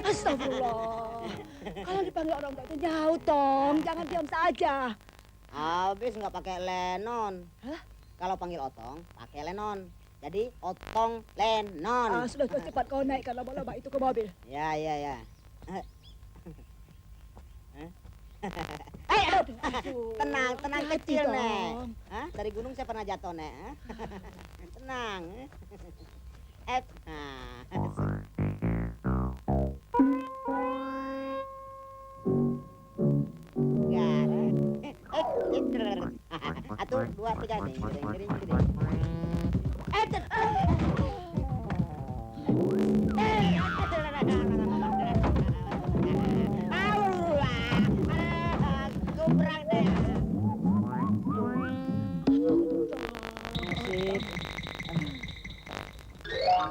Astagfirullah. Kalau dipanggil orang tua itu nyaut, Tong. Jangan diam saja. Habis nggak pakai Lenon. Hah? Kalau panggil Otong, pakai Lenon. Jadi Otong Lenon. Sudah cepat kau naikkan laba-laba itu ke mobil. Ya. Tenang kecil, Nek. Hah? Dari gunung saya pernah jatuh, Nek. Tenang. Satu, dua, tiga.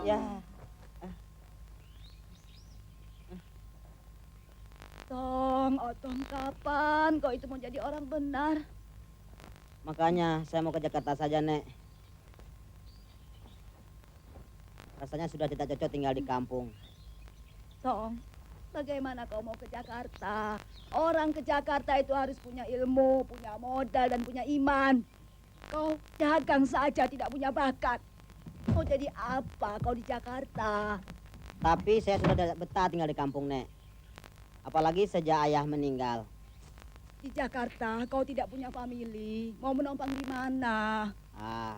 Ya. Otong, kapan kau itu mau jadi orang benar? Makanya saya mau ke Jakarta saja, Nek. Rasanya sudah tidak cocok tinggal di kampung. Tong, bagaimana kau mau ke Jakarta? Orang ke Jakarta itu harus punya ilmu, punya modal, dan punya iman. Kau dagang saja tidak punya bakat. Mau jadi apa kau di Jakarta? Tapi saya sudah tidak betah tinggal di kampung, Nek. Apalagi sejak ayah meninggal. Di Jakarta kau tidak punya famili. Mau menumpang di mana?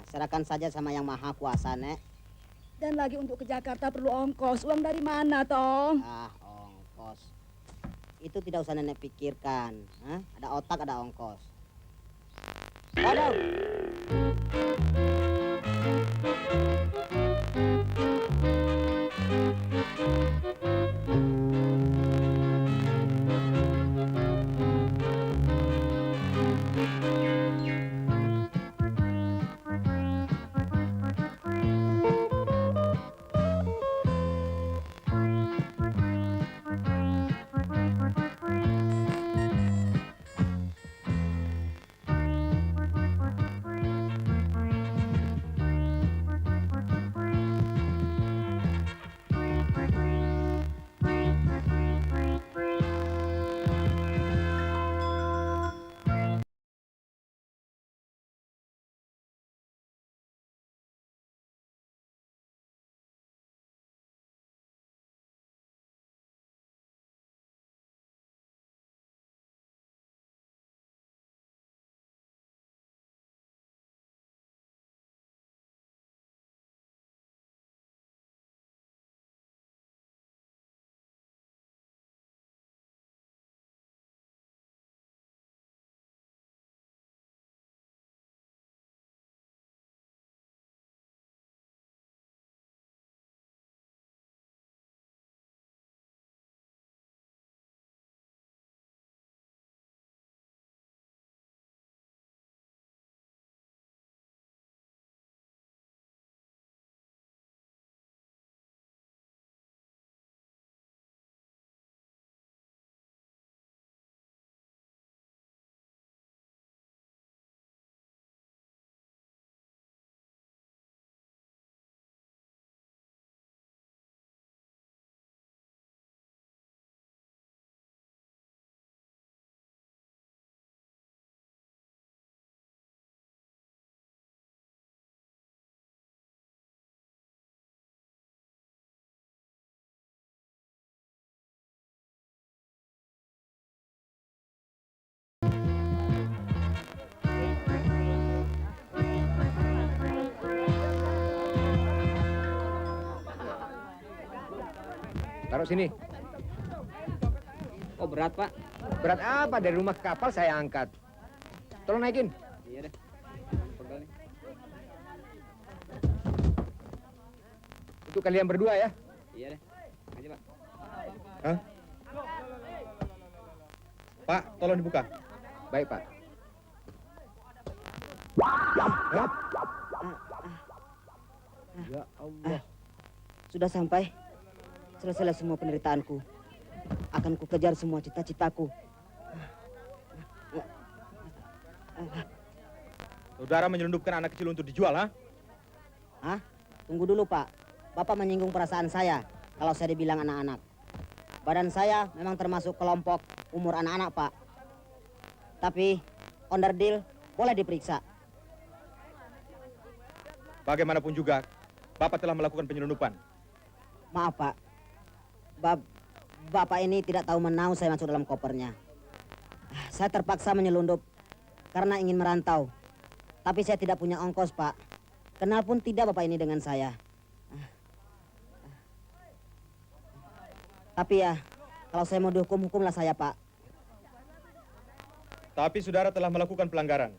Serahkan saja sama yang maha kuasa, Nek. Dan lagi untuk ke Jakarta perlu ongkos. Uang dari mana, Tong? Ongkos. Itu tidak usah Nenek pikirkan. Ada otak, ada ongkos. Waduh. Taruh sini. Oh berat, Pak. Berat apa? Dari rumah ke kapal saya angkat. Tolong naikin. Iya deh. Pegal nih. Untuk kalian berdua ya. Iya deh. Aja, Pak. Hah? Pak, tolong dibuka. Baik, Pak. Hah? Ya Allah. Sudah sampai. Selesailah semua penderitaanku. Akan kukejar semua cita-citaku. Saudara menyelundupkan anak kecil untuk dijual, ha? Tunggu dulu, Pak. Bapak menyinggung perasaan saya kalau saya dibilang anak-anak. Badan saya memang termasuk kelompok umur anak-anak, Pak. Tapi onderdil boleh diperiksa. Bagaimanapun juga, Bapak telah melakukan penyelundupan. Maaf, Pak. Bapak ini tidak tahu menau saya masuk dalam kopernya. Saya terpaksa menyelundup karena ingin merantau. Tapi saya tidak punya ongkos, Pak. Kenal pun tidak Bapak ini dengan saya. Tapi ya, kalau saya mau dihukum, hukumlah saya, Pak. Tapi saudara telah melakukan pelanggaran.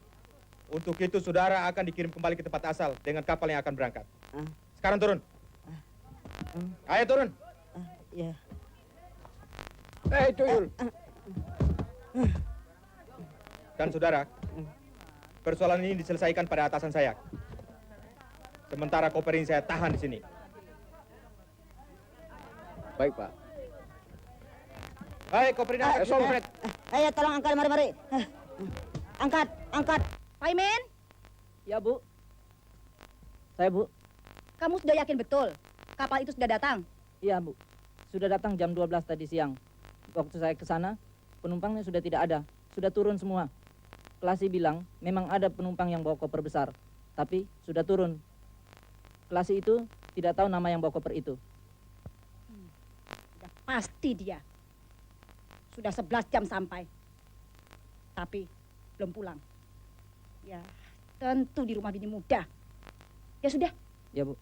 Untuk itu saudara akan dikirim kembali ke tempat asal dengan kapal yang akan berangkat. Sekarang turun. Ayo turun. Ya. Tuyul. Dan saudara, persoalan ini diselesaikan pada atasan saya. Sementara koper ini saya tahan di sini. Baik, Pak. Hai, koper ini angkat. Solfred. Ayo tolong angkat, mari. Angkat. Pak Imin, Ya, Bu. Saya, Bu. kamu sudah yakin betul kapal itu sudah datang? Iya, Bu. Sudah datang jam 12 tadi siang. Waktu saya ke sana, penumpangnya sudah tidak ada. Sudah turun semua. Kelasi bilang memang ada penumpang yang bawa koper besar. Tapi sudah turun. Kelasi itu tidak tahu nama yang bawa koper itu. Sudah pasti dia. Sudah 11 jam sampai. Tapi belum pulang. Ya, tentu di rumah bini muda. Ya sudah, Ya, Bu.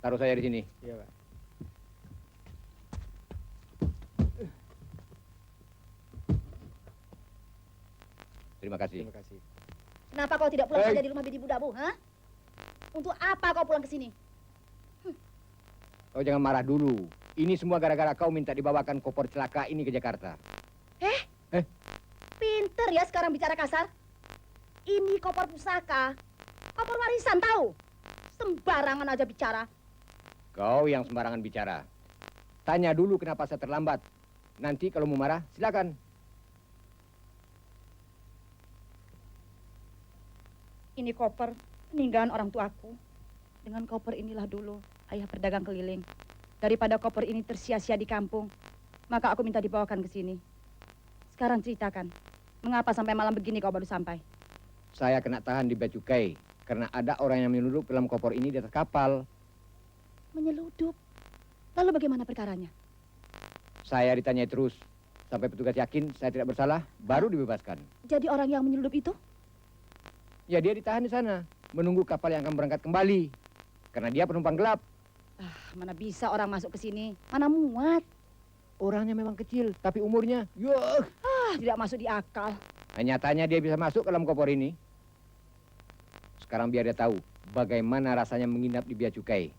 Taruh saya di sini. Iya, Pak. Terima kasih. Terima kasih. kenapa kau tidak pulang Hei. saja di rumah bini muda, Bu? Hah? Untuk apa kau pulang ke sini? Kau jangan marah dulu. Ini semua gara-gara kau minta dibawakan koper celaka ini ke Jakarta. Pinter ya sekarang bicara kasar. Ini koper pusaka. Koper warisan tahu? Sembarangan aja bicara. Kau yang sembarangan bicara. Tanya dulu kenapa saya terlambat. Nanti kalau mau marah, silakan. Ini koper peninggalan orang tuaku. Dengan koper inilah dulu ayah berdagang keliling. Daripada koper ini tersia-sia di kampung, maka aku minta dibawakan ke sini. Sekarang ceritakan, mengapa sampai malam begini kau baru sampai? Saya kena tahan di Bea Cukai karena ada orang yang menyelundup dalam koper ini di atas kapal. Menyeludup. Lalu bagaimana perkaranya? Saya ditanyai terus sampai petugas yakin saya tidak bersalah, baru dibebaskan. Jadi orang yang menyeludup itu? Ya dia ditahan di sana, menunggu kapal yang akan berangkat kembali. Karena dia penumpang gelap. Mana bisa orang masuk ke sini? Mana muat? Orangnya memang kecil, tapi umurnya, Tidak masuk di akal. nyatanya dia bisa masuk ke dalam koper ini. Sekarang biar dia tahu bagaimana rasanya menginap di Bea Cukai.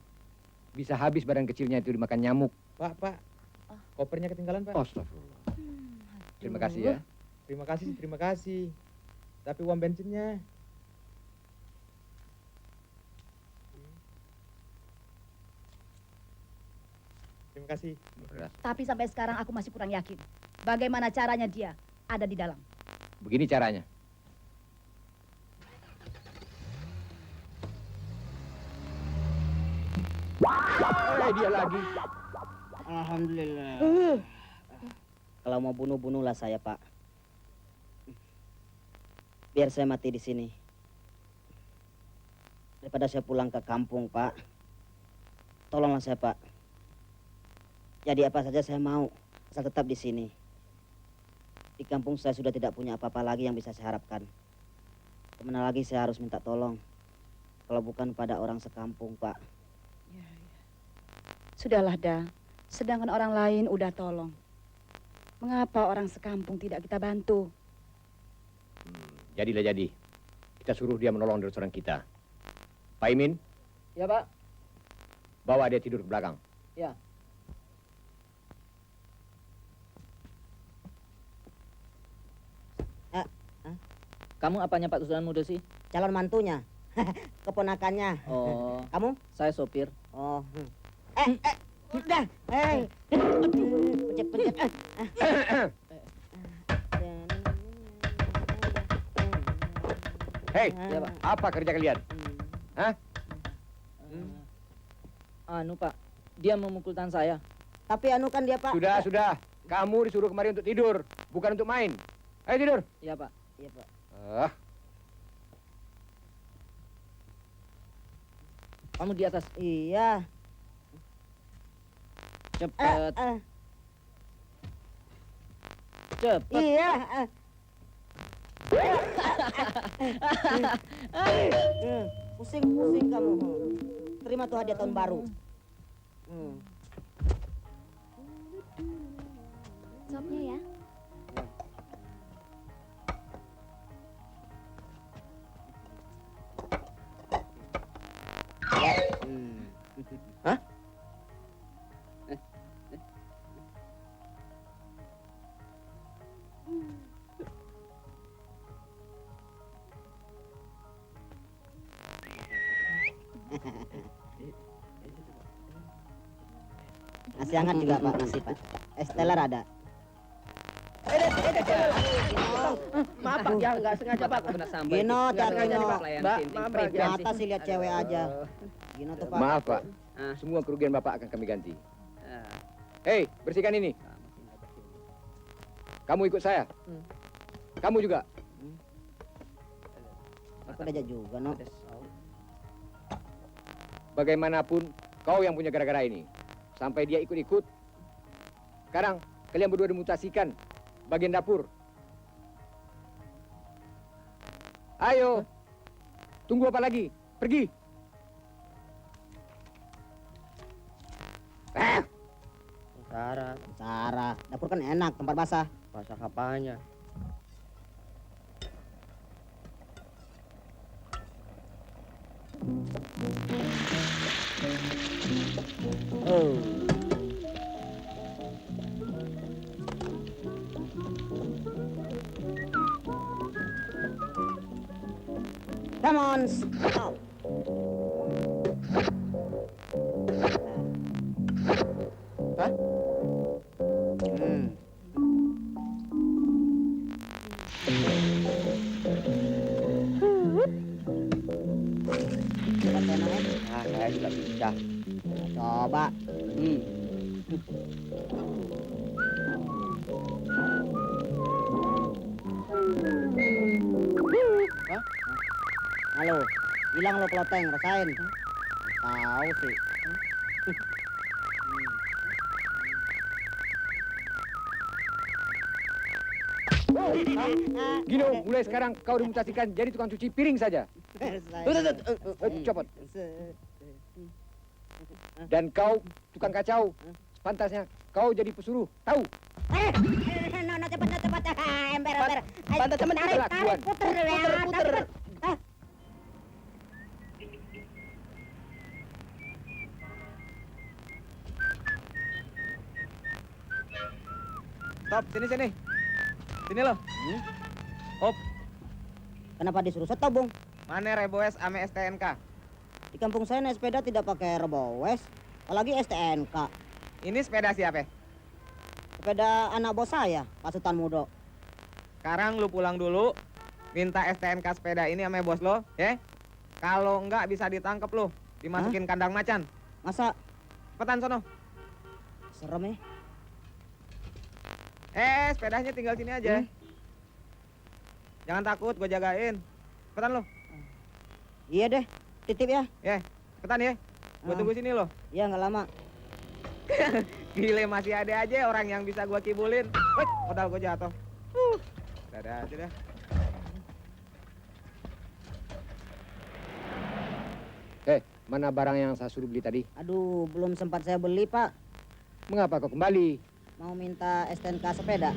Bisa habis badan kecilnya itu dimakan nyamuk. Pak. Kopernya ketinggalan, Pak. Astagfirullah. Terima kasih ya. Terima kasih. Tapi uang bensinnya. Terima kasih. Beras. Tapi sampai sekarang aku masih kurang yakin. Bagaimana caranya dia ada di dalam? Begini caranya. Dia lagi. Alhamdulillah. Kalau mau bunuh-bunuhlah saya, Pak. Biar saya mati di sini. Daripada saya pulang ke kampung, Pak. Tolonglah saya, Pak. Jadi apa saja saya mau, asal tetap di sini. Di kampung saya sudah tidak punya apa-apa lagi yang bisa saya harapkan. Kemana lagi saya harus minta tolong? Kalau bukan pada orang sekampung, Pak. Sudahlah, Da. Sedangkan orang lain udah tolong. Mengapa orang sekampung tidak kita bantu? Jadilah jadi. Kita suruh dia menolong dari restoran kita. Pak Imin, Ya, Pak. bawa dia tidur ke belakang. Ya. Kamu apanya Pak Tusunan Muda sih? Calon mantunya. Keponakannya. Oh, Kamu? saya sopir. Oh. Udah. Hei. Aduh, pencet. Hei, Iya, Pak. apa kerja kalian? Hah? Anu Pak, dia memukul tangan saya. Tapi anu kan dia, Pak. Sudah. Kamu disuruh kemari untuk tidur, bukan untuk main. Ayo tidur. Iya Pak. Iya, Pak. Ah, Kamu di atas. Iya. Cepet. Cepet. Iya. Pusing kamu. Terima tuh hadiah tahun baru. Sopnya ya. Hah? Nasi hangat juga, Pak. Nasi, Pak. Es teler ada. Maaf Pak, ya nggak sengaja Pak. Gino, Nggak sengaja Gino. nih, Pak. Mbak, Mata sih lihat cewek aja. Gino tuh, Pak. maaf Pak, Ah. semua kerugian Bapak akan kami ganti. Hei, bersihkan ini. Kamu ikut saya. Kamu juga. Aku diajak juga, no. Bagaimanapun, kau yang punya gara-gara ini. Sampai dia ikut-ikut. Sekarang, kalian berdua dimutasikan bagian dapur. Ayo. Tunggu apa lagi? Pergi. Sarah, dapur kan enak, tempat basah. Basah apanya? Oh. Come on, stop. Hah? Coba tenangnya. Saya juga bisa. Coba. Halo, bilang lo peloteng, rasain. Tahu sih. Gino, mulai sekarang kau dimutasikan jadi tukang cuci piring saja. Copot. Dan kau tukang kacau. Pantasnya kau jadi pesuruh. Tahu? No, cepat. Ember. Pantas teman kelakuan. Puter. Stop, sini. Sini lo. Kenapa disuruh stop, Bung? Mana Reboes ame STNK? Di kampung saya naik sepeda tidak pakai rebowes, apalagi STNK. Ini sepeda siapa? Sepeda anak bos saya, Pak Sultan Mudo. Sekarang lu pulang dulu, minta STNK sepeda ini sama bos lo, ya? Kalau enggak bisa ditangkep lo, dimasukin kandang macan. Masa Cepetan sono. serem ya? Sepedanya tinggal sini aja. Jangan takut, gue jagain. Cepetan lo. Iya deh, titip ya. Cepetan ya. Gue Ah. tunggu sini lo. Iya nggak lama. Gile, masih ada aja orang yang bisa gue kibulin. Wih, modal gue jatuh. Dadah aja dah. Mana barang yang saya suruh beli tadi? Aduh, belum sempat saya beli, Pak. Mengapa kau kembali? Mau minta STNK sepeda.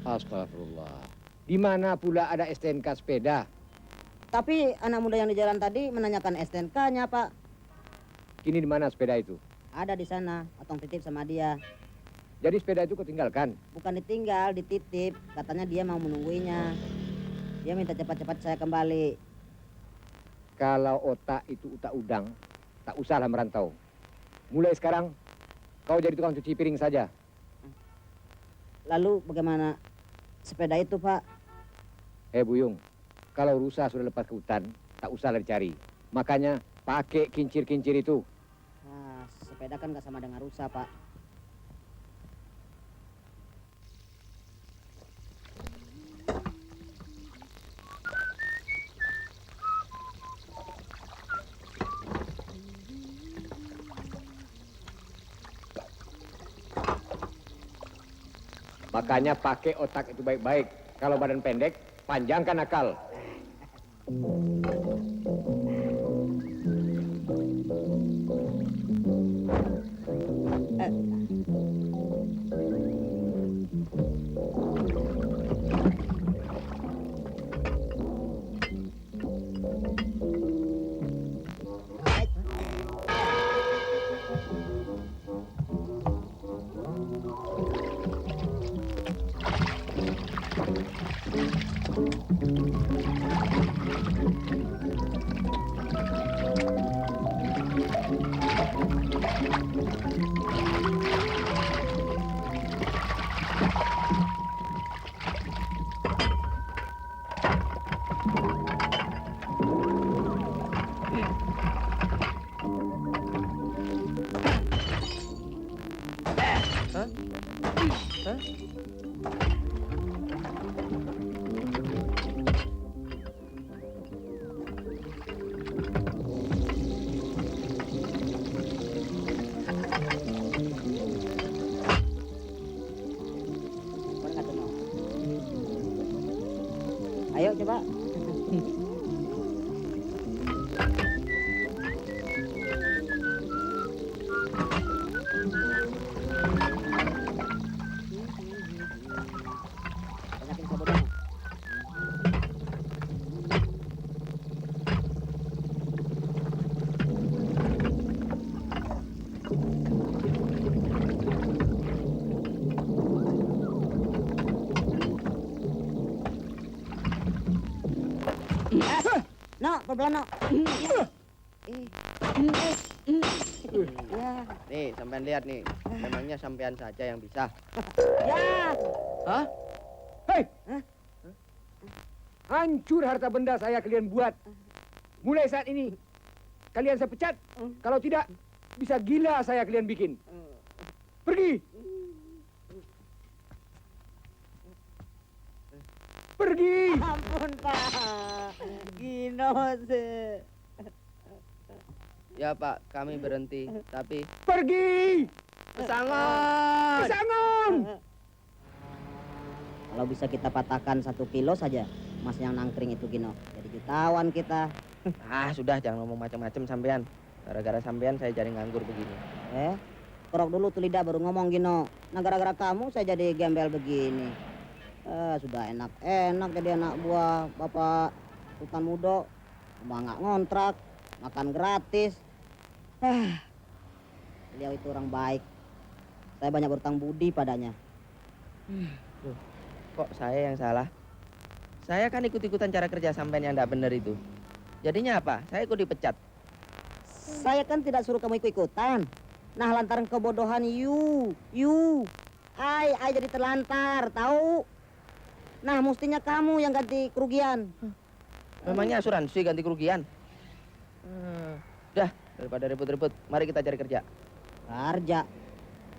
Astagfirullah. Di mana pula ada STNK sepeda? Tapi anak muda yang di jalan tadi menanyakan STNK-nya, Pak. Kini di mana sepeda itu? Ada di sana, Otong titip sama dia. Jadi sepeda itu kau tinggalkan? Bukan ditinggal, dititip. Katanya dia mau menungguinya. Dia minta cepat-cepat saya kembali. Kalau otak itu otak udang, tak usahlah merantau. Mulai sekarang, kau jadi tukang cuci piring saja. Lalu bagaimana sepeda itu, Pak? Buyung, kalau rusa sudah lepas ke hutan, tak usah dicari. Makanya pakai kincir-kincir itu. Nah, sepeda kan nggak sama dengan rusa, Pak. Makanya pakai otak itu baik-baik. Kalau badan pendek, panjangkan akal. Boleh nggak tuh, Nok? Ayo coba. Banyakin sabotnya. No, pelan no. Ya, Nih, sampean lihat nih. Memangnya sampean saja yang bisa. ya. Hah? Hei! Hancur harta benda saya kalian buat. Mulai saat ini, kalian saya pecat. Kalau tidak, bisa gila saya kalian bikin. Pergi! Pergi! Ampun, Pak. Gino sih. Ya, Pak, kami berhenti. Tapi Pergi! pesangon. Pesangon! Kalau bisa kita patahkan 1 kilo saja, Mas yang nangkring itu Gino. Jadi jutawan kita. Ah, sudah jangan ngomong macam-macam sampean. Gara-gara sampean saya jadi nganggur begini. Kerok dulu tuh lidah baru ngomong Gino. Nah gara-gara kamu saya jadi gembel begini. Sudah enak-enak jadi anak buah Bapak Sultan Mudo. Cuma nggak ngontrak, makan gratis. Beliau itu orang baik. Saya banyak berutang budi padanya. Kok saya yang salah? Saya kan ikut-ikutan cara kerja sampean yang tidak benar itu. Jadinya apa? Saya ikut dipecat. Saya kan tidak suruh kamu ikut-ikutan. Nah lantaran kebodohan I jadi terlantar, tahu? Nah mestinya kamu yang ganti kerugian. Memangnya asuransi ganti kerugian? Dah, daripada ribut-ribut, mari kita cari kerja. Kerja.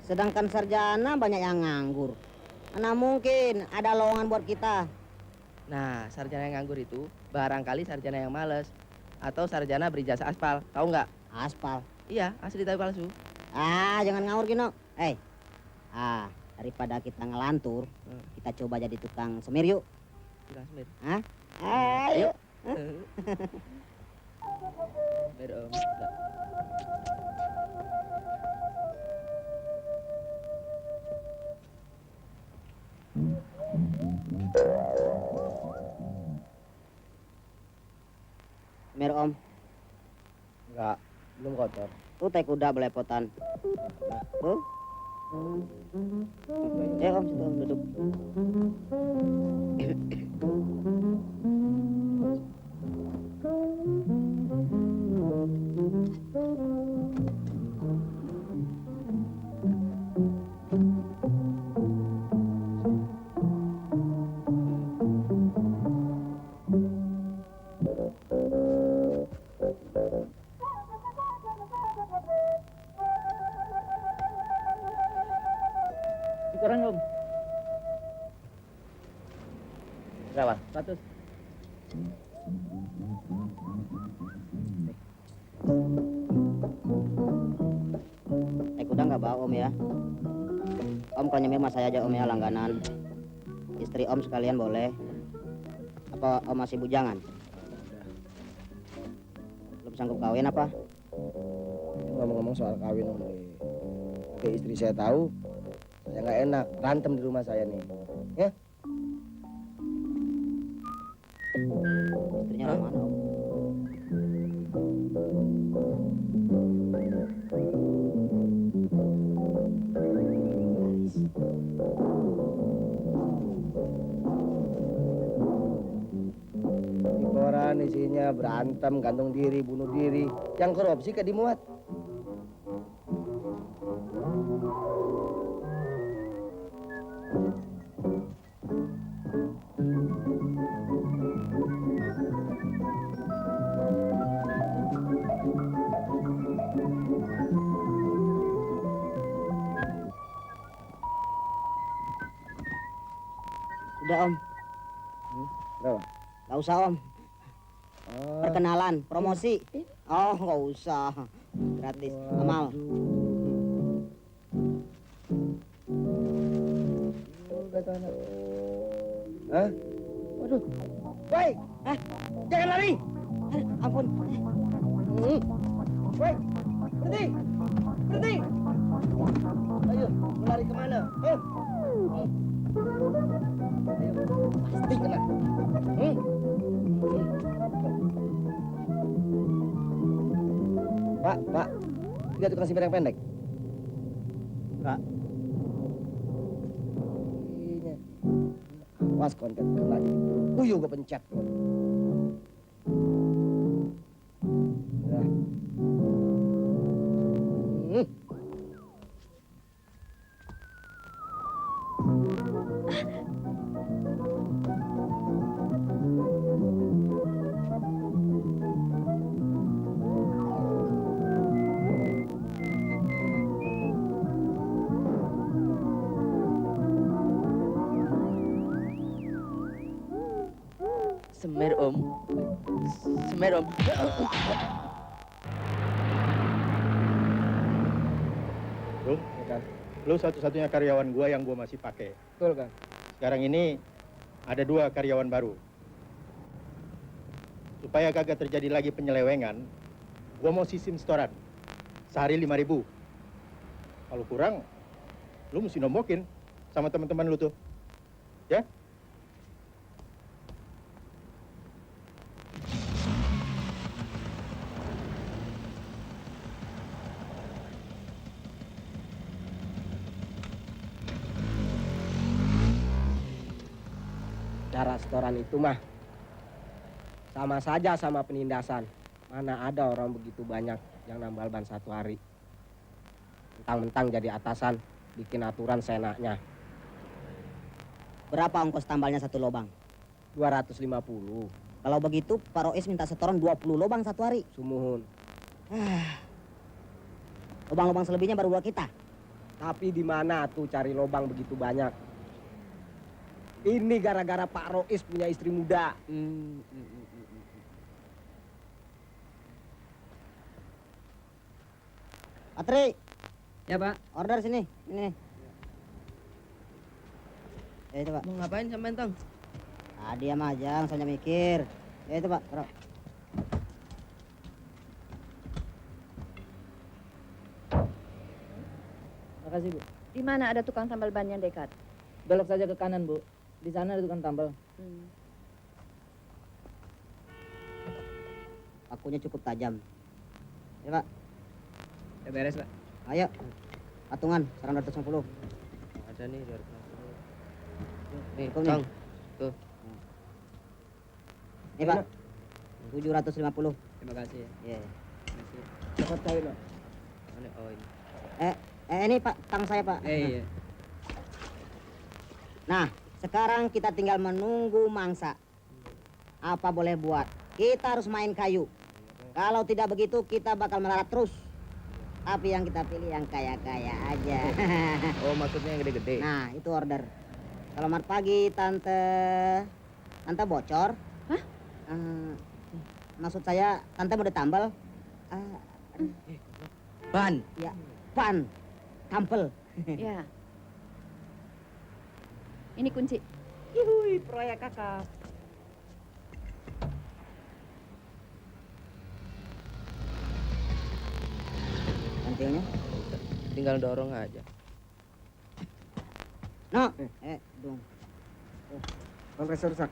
Sedangkan sarjana banyak yang nganggur. Mana mungkin ada lowongan buat kita. Nah, sarjana yang nganggur itu barangkali sarjana yang males atau sarjana berijazah aspal, tahu nggak? Aspal. Iya, asli tapi palsu. Jangan ngawur Gino. Daripada kita ngelantur, kita coba jadi tukang semir yuk. Tukang semir. Ayo. Semir, Om. Nggak. Semir Om. Enggak, belum kotor. Tuh teh kuda belepotan. Tuh. Om, situ Om, duduk. Orang Om. Berapa? 100. Naik kuda nggak bawa Om ya? Om kalau nyemil mas saya aja Om ya langganan. Istri Om sekalian boleh. Apa Om masih bujangan? Belum sanggup kawin apa? Ngomong-ngomong soal kawin Om. Oke, istri saya tahu, saya nggak enak berantem di rumah saya nih. Ya? Istrinya orang mana Om? Di koran isinya berantem, gantung diri, bunuh diri. Yang korupsi ke dimuat. Udah Om, Berapa? nggak usah Om. Oh, Perkenalan, promosi. Oh nggak usah, gratis. Amal. Hah? Waduh. Woi, jangan lari. Ampun. Woi, berhenti. Berhenti. Ayo, mau lari kemana? Ayo, pasti kena. Pak, lihat tukang sipir yang pendek. Pak. Iya. Awas konten kena. Uyuh gue pencet. Dah. Semer Om. Semer Om. Lu satu-satunya karyawan gua yang gua masih pakai. Betul kan? Sekarang ini ada 2 karyawan baru. Supaya kagak terjadi lagi penyelewengan, gua mau sistem setoran. Sehari 5.000. Kalau kurang, lu mesti nombokin sama teman-teman lu tuh. Ya? Cara setoran itu mah sama saja sama penindasan. Mana ada orang begitu banyak yang nambal ban satu hari. Mentang-mentang jadi atasan, bikin aturan seenaknya. Berapa ongkos tambalnya satu lobang? 250. Kalau begitu Pak Rois minta setoran 20 lobang satu hari. Sumuhun. Lobang-lobang selebihnya baru buat kita. Tapi di mana tuh cari lobang begitu banyak? Ini gara-gara Pak Rois punya istri muda. Patri, Ya Pak. order sini. Ini nih. Ya itu Pak. Mau ngapain sampean Tong? Ah, diam aja, langsung aja mikir. Ya itu Pak, taruh. Makasih Bu. Di mana ada tukang tambal ban yang dekat? Belok saja ke kanan Bu. Di sana ada tukang tambal. Pakunya cukup tajam. Ya Pak, Ya beres Pak. ayo. Patungan, sekarang 250. Ada nih 250. Nih, Cukup nih. Tong. Tuh. Nih Pak, 750. Terima kasih ya. Iya. Terima kasih. Cepat kawin, Pak. Oh ini. Ini Pak, tang saya Pak. Iya. Nah, sekarang kita tinggal menunggu mangsa. Apa boleh buat? Kita harus main kayu. Kalau tidak begitu, kita bakal melarat terus. Tapi yang kita pilih yang kaya-kaya aja. Oh, maksudnya yang gede-gede. Nah, itu order. Selamat pagi, Tante. Tante bocor? Hah? Maksud saya, Tante mau ditambal? Ban. Ya, pan. Tampel. Ya. Ini kunci. Yuhui, proyek kakak. Kantilnya? Tinggal dorong aja. No. Dong. Kompresor rusak.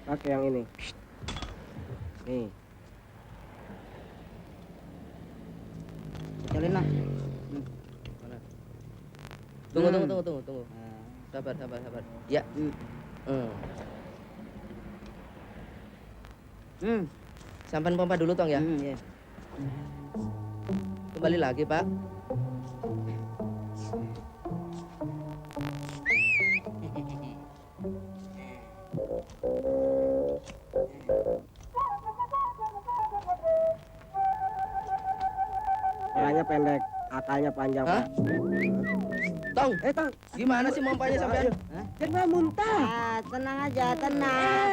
Pakai yang ini. Nih. Kecilin lah. Mana? Tunggu, Hmm. tunggu. Sabar. Ya. Sampan pompa dulu, Tong, ya. Ya. Kembali lagi, Pak. Palanya pendek, akalnya panjang, Hah? Pak. Tong, Tong, gimana sih pompanya sampean? jangan muntah. Tenang aja, tenang.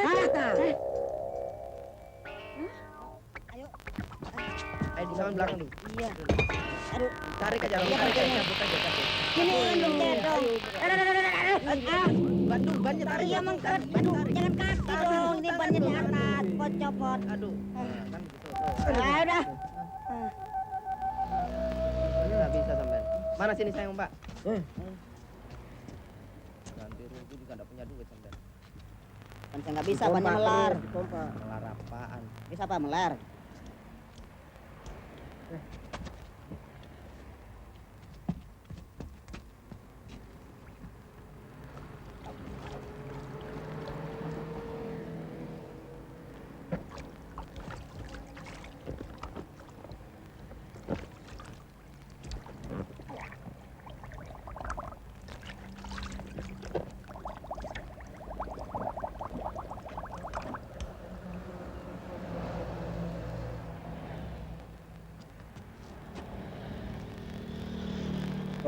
Ayo di samping belakang dulu. Iya. Aduh, Tarik aja, Iya, tarik aja, iya. cabut aja. sini dong, dong. Bantu, bannya tarik. Iya, mengket. Aduh, jangan kaki dong. Ini bannya di atas. Kok copot. Aduh. Kan gitu. Udah. Nggak bisa sampean. Mana sini sayang, Pak? Ganti rugi juga nggak punya duit sampean. Kan saya nggak bisa, bannya melar. Pompa. Melar apaan? Bisa apa, melar?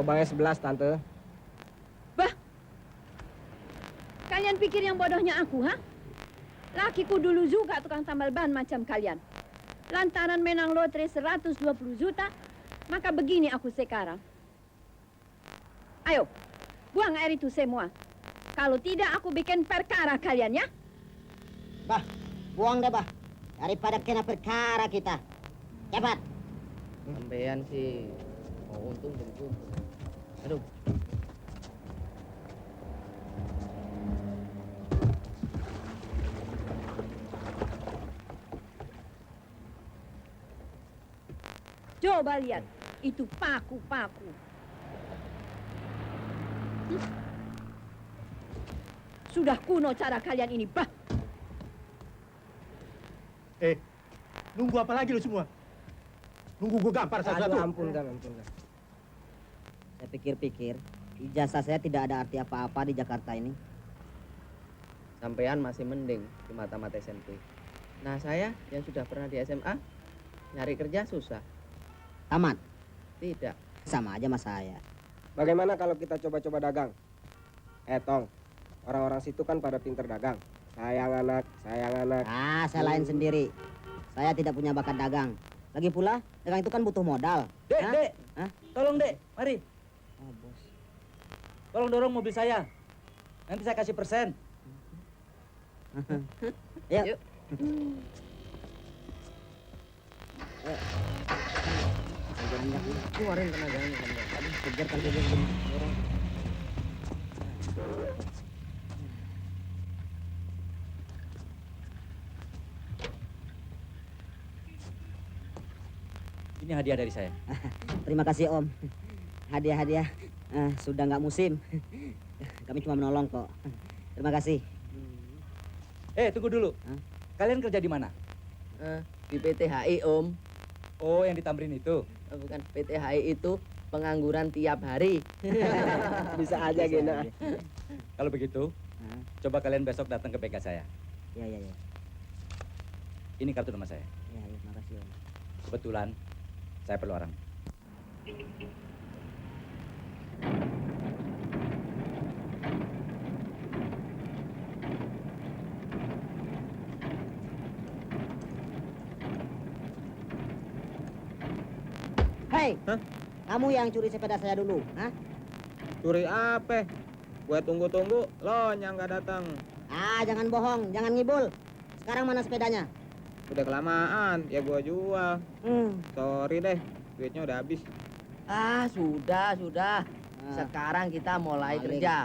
Lubangnya 11, Tante. Kalian pikir yang bodohnya aku, ha? Lakiku dulu juga tukang tambal ban macam kalian. Lantaran menang lotre 120 juta, maka begini aku sekarang. Ayo, buang air itu semua. Kalau tidak, aku bikin perkara kalian, ya? Bah, buang deh, bah. Daripada kena perkara kita. Cepat. Sampean sih mau untung jadi untung. Aduh. Coba lihat, itu paku-paku. Sudah kuno cara kalian ini, bah. Nunggu apa lagi lu semua? Nunggu gua gampar satu-satu. Aduh, ampun, Kang. Saya pikir-pikir, ijazah saya tidak ada arti apa-apa di Jakarta ini. Sampean masih mending di mata-mata SMP. Nah, saya yang sudah pernah di SMA, nyari kerja susah. Tamat. Tidak. Sama aja mas saya. Bagaimana kalau kita coba-coba dagang? Tong, orang-orang situ kan pada pinter dagang. Sayang anak. Saya lain sendiri. Saya tidak punya bakat dagang. Lagi pula, dagang itu kan butuh modal. Dek, Hah? Dek. Hah? Tolong, Dek. Mari. Oh, bos. Tolong dorong mobil saya. Nanti saya kasih persen. Yuk. Yuk. Keluarin tenaganya sampean. Aduh, kejar kan kejar gini. Dorong. Ini hadiah dari saya. Terima kasih Om. Hadiah-hadiah sudah nggak musim. Kami cuma menolong kok. Terima kasih. Tunggu dulu. Hah? Kalian kerja di mana? Di PTHI, Om. Oh, yang di Tamrin itu. Bukan, PTHI itu pengangguran tiap hari. Bisa aja Gina. Kalau begitu, Hah? coba kalian besok datang ke BK saya. Ya. Ini kartu nama saya. Ya, makasih Om. Kebetulan saya perlu orang. Hei, Hah? kamu yang curi sepeda saya dulu, hah? Curi apa? Gue tunggu-tunggu, lo yang nggak datang. Ah, jangan bohong, jangan ngibul. Sekarang mana sepedanya? Udah kelamaan, ya gue jual. Hmm. Sorry deh, duitnya udah habis. Ah, sudah, sudah. Ah, Sekarang kita mulai Maling. kerja.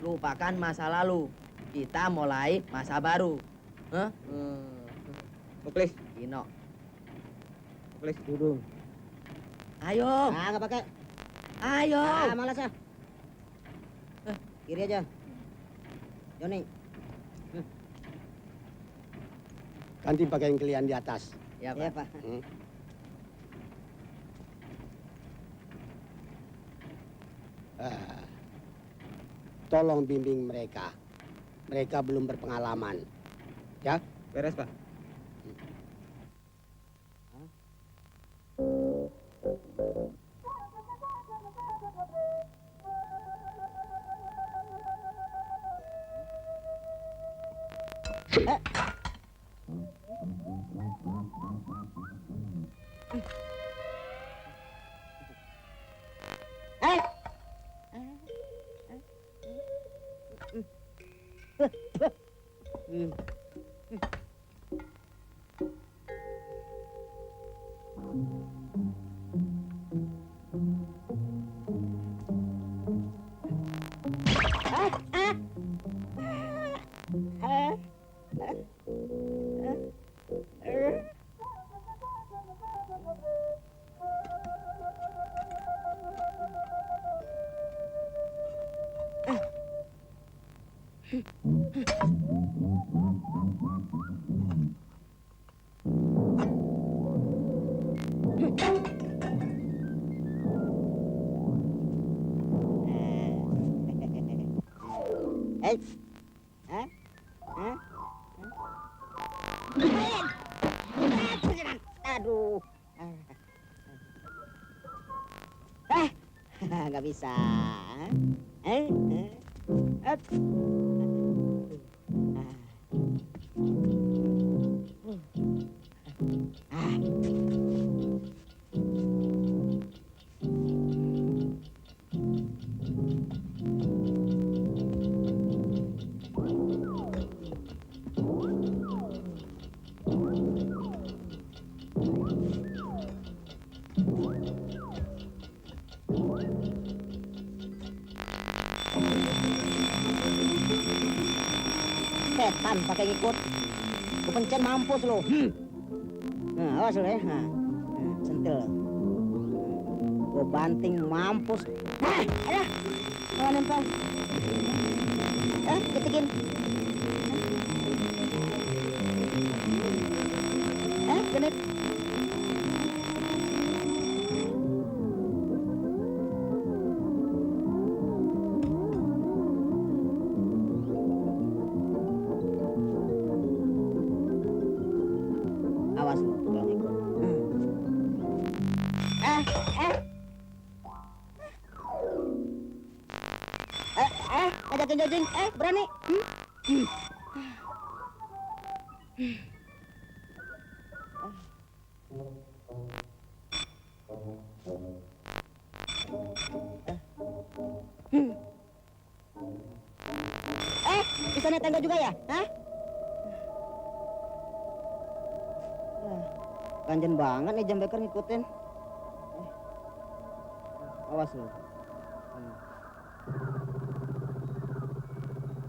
Lupakan masa lalu. Kita mulai masa baru. Hah? Muklis, Gino. Muklis. dudung. Ayo, Ah, nggak pakai. ayo. Ah, malas ya. Kiri aja. Joni. Ganti pakaian kalian di atas. Ya, Iya, Pak. Pak. Ah, tolong bimbing mereka. Mereka belum berpengalaman. Ya, Beres, Pak. Hei. Hah? Hah? Aduh. Nggak bisa. Up. Setan pakai ngikut. Gue pencet mampus lo. Nah, awas lo ya. Nah, sentil. Gue banting mampus. Ada. Mau nempel. Ketikin. Genit. Awas lo kalau ikut. Ajakin jajing. Berani. Bisa naik tangga juga ya? Hah? Ganjen banget nih jam beker ngikutin. Awas lo.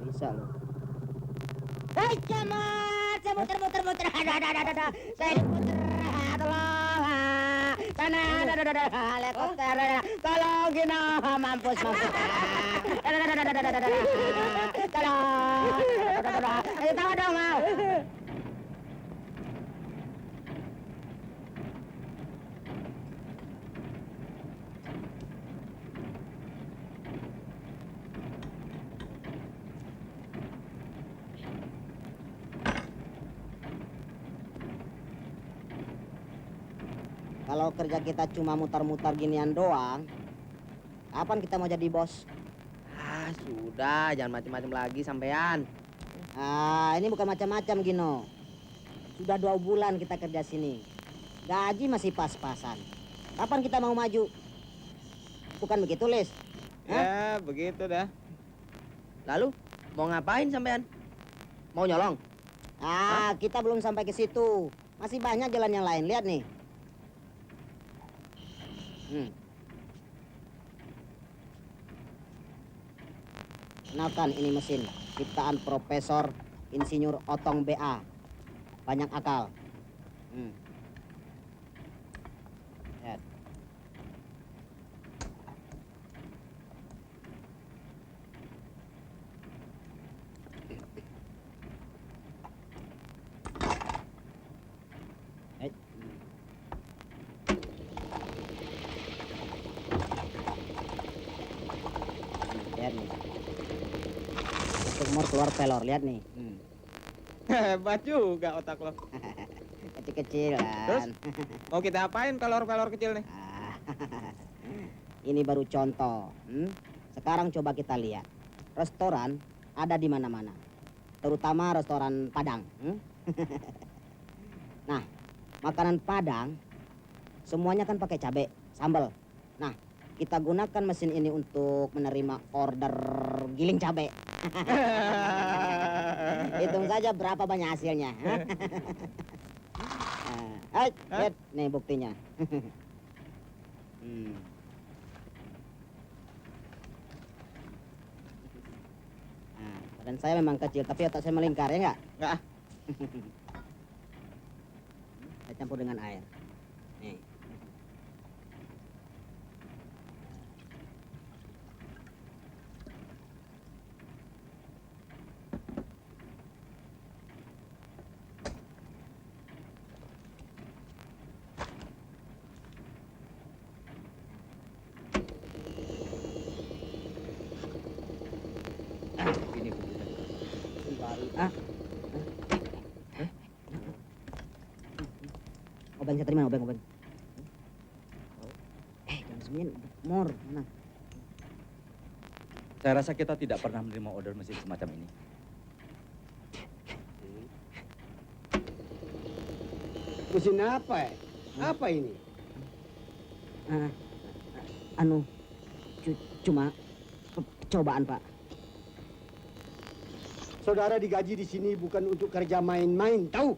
Bisa lo. Hei, camat! Saya muter. Ada. Saya muter. Tolong. Sana, ada. Helikopter. Tolong, Gino. Mampus. Tolong. Ayo tawa dong, mau. Kalau kerja kita cuma mutar-mutar ginian doang, kapan kita mau jadi bos? Ah, sudah, jangan macam-macam lagi sampean. Ah, ini bukan macam-macam, Gino. Sudah 2 bulan kita kerja sini. Gaji masih pas-pasan. Kapan kita mau maju? Bukan begitu, Lis? Ya, begitu dah. Lalu, mau ngapain sampean? Mau nyolong? Ah, kita belum sampai ke situ. Masih banyak jalan yang lain. Lihat nih. Kenalkan, ini mesin ciptaan Profesor Insinyur Otong BA. Banyak akal. Lihat. Lihat nih. Masuk mur keluar pelor, lihat nih. Hebat juga otak lo. Kecil-kecilan. Terus? Mau kita apain pelor-pelor kecil nih? Ini baru contoh. Sekarang coba kita lihat. Restoran ada di mana-mana. Terutama restoran Padang. Nah, makanan Padang semuanya kan pakai cabai, sambal. Nah, kita gunakan mesin ini untuk menerima order giling cabai. Hitung saja berapa banyak hasilnya. Lihat nih buktinya. Nah, badan saya memang kecil, tapi otak saya melingkar, ya nggak? Nggak. Saya campur dengan air. Nih. Ini Obeng saya terima, obeng. Jangan sembunyiin, Mor, mana? Saya rasa kita tidak pernah menerima order mesin semacam ini. Mesin apa ya? Apa ini? Cuma cobaan, Pak. Saudara digaji di sini bukan untuk kerja main-main, tahu?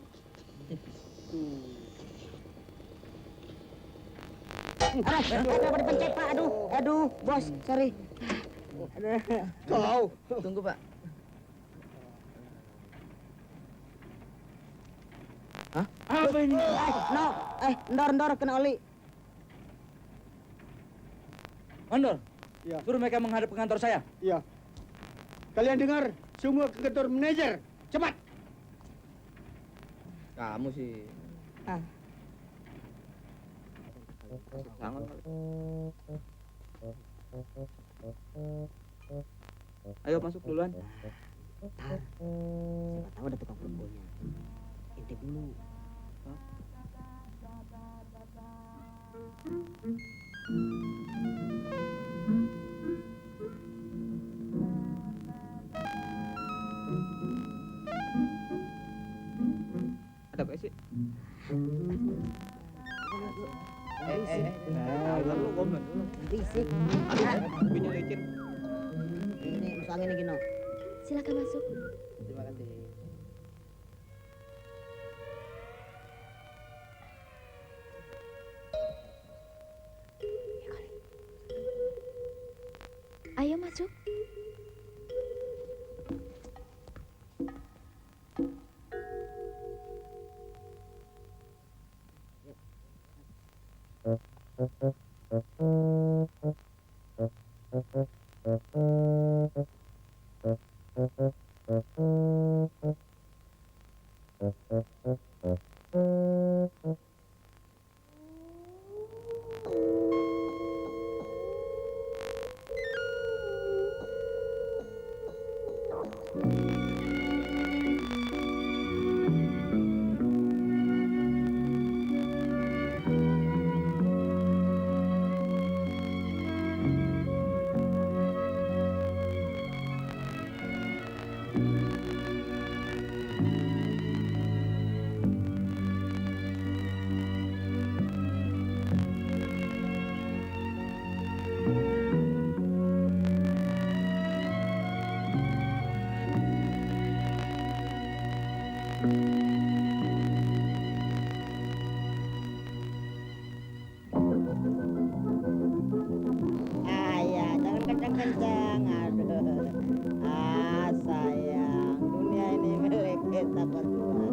Kenapa dipencet, Pak? Aduh, bos, sorry. Kau. Tunggu, Pak. Apa ini? Ndor, kena oli. Mandor, Ya. suruh mereka menghadap ke kantor saya. Iya. Kalian dengar? Semua ke kantor manajer. Cepat. Kamu sih. Sangat. Ayo masuk duluan. Siapa tahu ada tukang pembunuhnya. Intip dulu. Ada apa sih? Lu goblok dulu. Berisik. Punya licin. Ini masuk angin nih, Gino. Silakan masuk. Terima kasih. Ayo masuk. kencang. Aduh. Ah, sayang. Dunia ini milik kita berdua.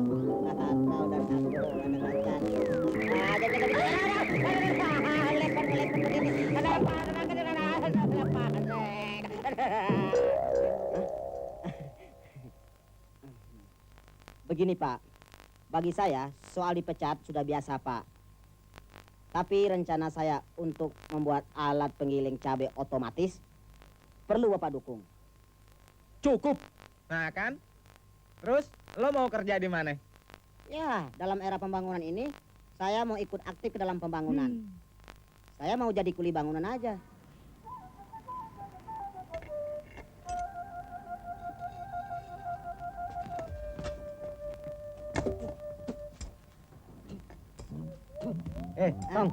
Kau dan aku dengan cantik. Ah, lepas begini. Begini Pak, bagi saya soal dipecat sudah biasa Pak. Tapi rencana saya untuk membuat alat penggiling cabai otomatis perlu Bapak dukung. Cukup. Nah kan? Terus lo mau kerja di mana? Ya, dalam era pembangunan ini saya mau ikut aktif ke dalam pembangunan. Saya mau jadi kuli bangunan aja. Tong,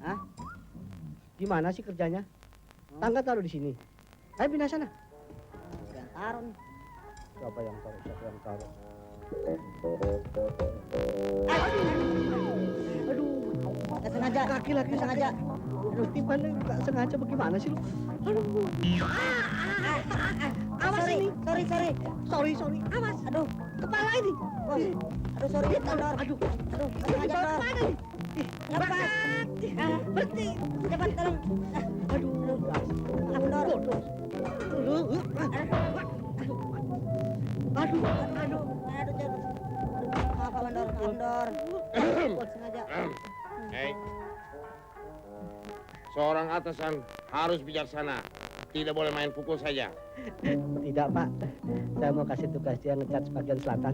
Hah? gimana sih kerjanya? Tangga taruh di sini. Ayo pindah sana. Yang taruh nih. Siapa yang taruh? Siapa yang taruh? Aduh, Nggak sengaja. kaki lagi Nggak sengaja. Aduh, tibannya nggak sengaja bagaimana sih lu? Aduh, awas Sorry, ini. sorry. Awas. Aduh, Kepala ini. bos. Aduh, sorry, Mandor. Aduh, Aduh, nggak sengaja, Mandor. mana nih? Lepas. Berhenti. Cepat, tolong. Aduh, Maaf, Mandor. bodoh. Aduh, Aduh, jatuh. Maaf, Pak Mandor. Mandor. Nggak sengaja. Hei, seorang atasan harus bijaksana. Tidak boleh main pukul saja. Tidak, Pak. Saya mau kasih tugas dia ngecat sebagian selatan.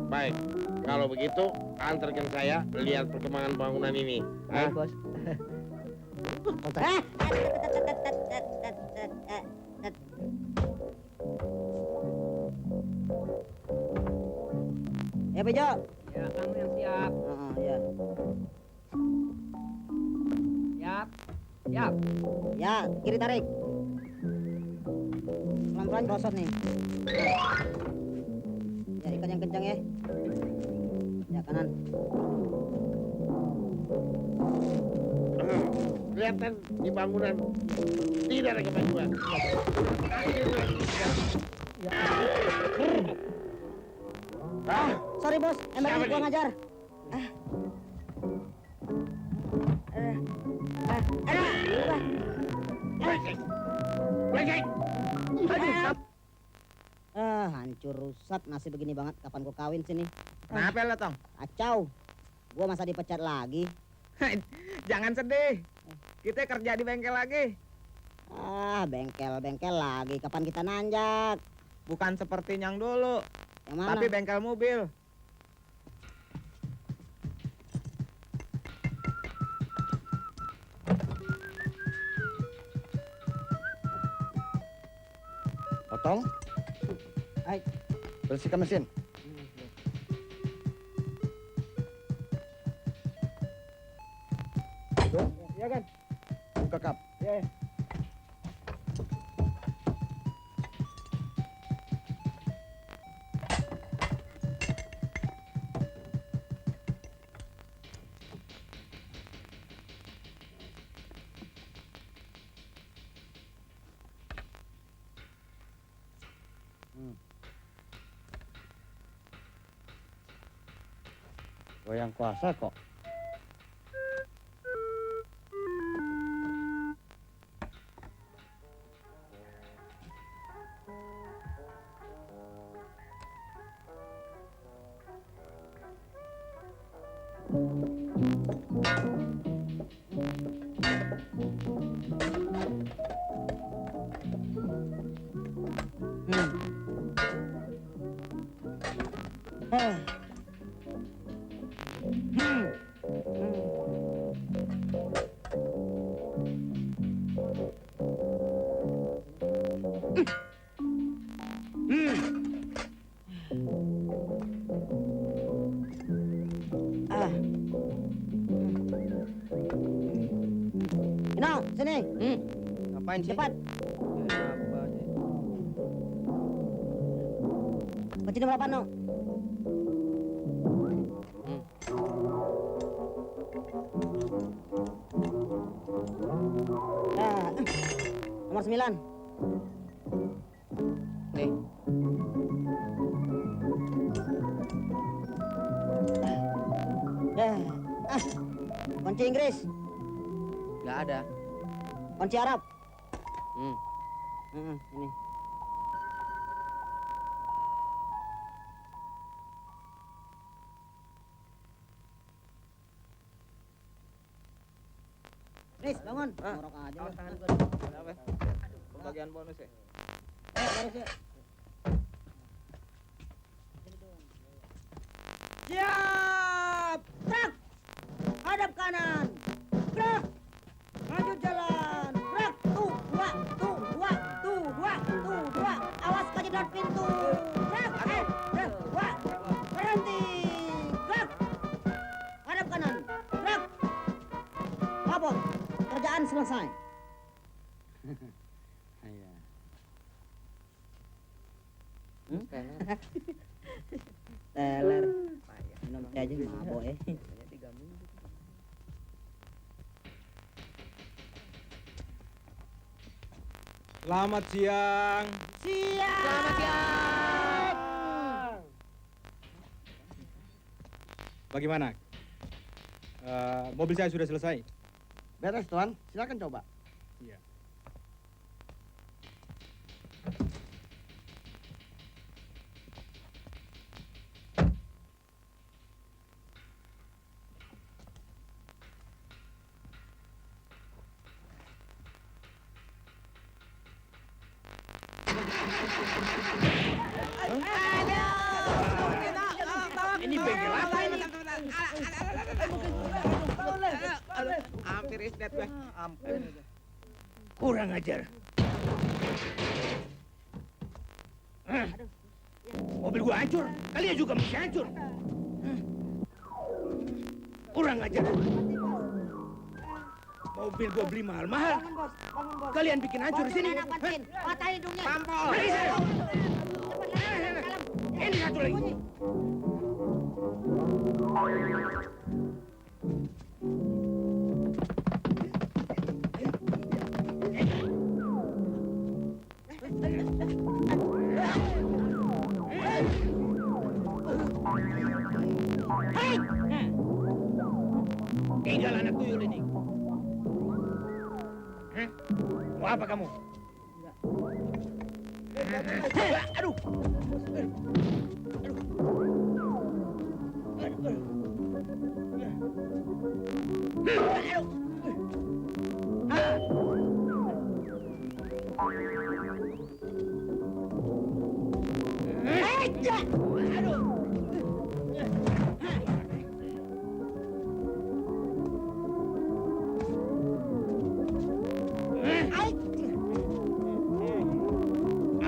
Baik. Kalau begitu, antarkan saya lihat perkembangan bangunan ini. Baik, Bos. Ya, Bejo. Ya, kamu yang siap. Ya. Siap. Siap. Ya, kiri tarik. Pelan-pelan gosot nih. Ya, ikat yang kencang ya. Ya, kanan. Kelihatan di bangunan tidak ada kemajuan. Sorry, Bos. Ember Siapa kurang nih? ajar. Hancur rusak. Nasib begini banget. Kapan gua kawin sini? Kenapa lo, Tong? Kacau. Gua masa dipecat lagi. Jangan sedih. Kita kerja di bengkel lagi. Bengkel lagi. Kapan kita nanjak? Bukan seperti yang dulu, Yang mana? tapi bengkel mobil. Potong. Hai. Bersihkan mesin. Tuh, iya kan? Buka kap. Ya. Goyang kuasa kok. Ino, sini. Ngapain sih? Cepat. Kunci nomor 8, No. Ya, nomor 9. Nih, Kunci Inggris, nggak ada. kunci Arab. Hmm. Ini. Nis, bangun. Ngorok aja lu. Kenapa? Pembagian bonus ya? Baris yuk. Siap! Gerak! Hadap kanan! Gerak! Maju jalan! Gerak! Tuh, dua! Tuh, dua! Tuh, dua! Tuh, dua! Awas kejedot pintu! Gerak! Gerak! Dua! Berhenti! Gerak! Hadap kanan! Gerak! Lapor! Kerjaan selesai. Teler. Minum teh aja mabok ya. Selamat siang. Siap! Selamat siang. Bagaimana? Mobil saya sudah selesai. Beres, Tuan. Silakan coba. Iya. Ini bengkel apa ini? Hampir istirahat gue. Kurang ajar. Mobil gua hancur, kalian juga mesti hancur. Kurang ajar. Mobil gua beli mahal-mahal. Kalian bikin hancur di sini. Patahin hidungnya. Pampol. Ini satu lagi. Tinggal anak tuyul ini. Mau apa kamu? Aduh.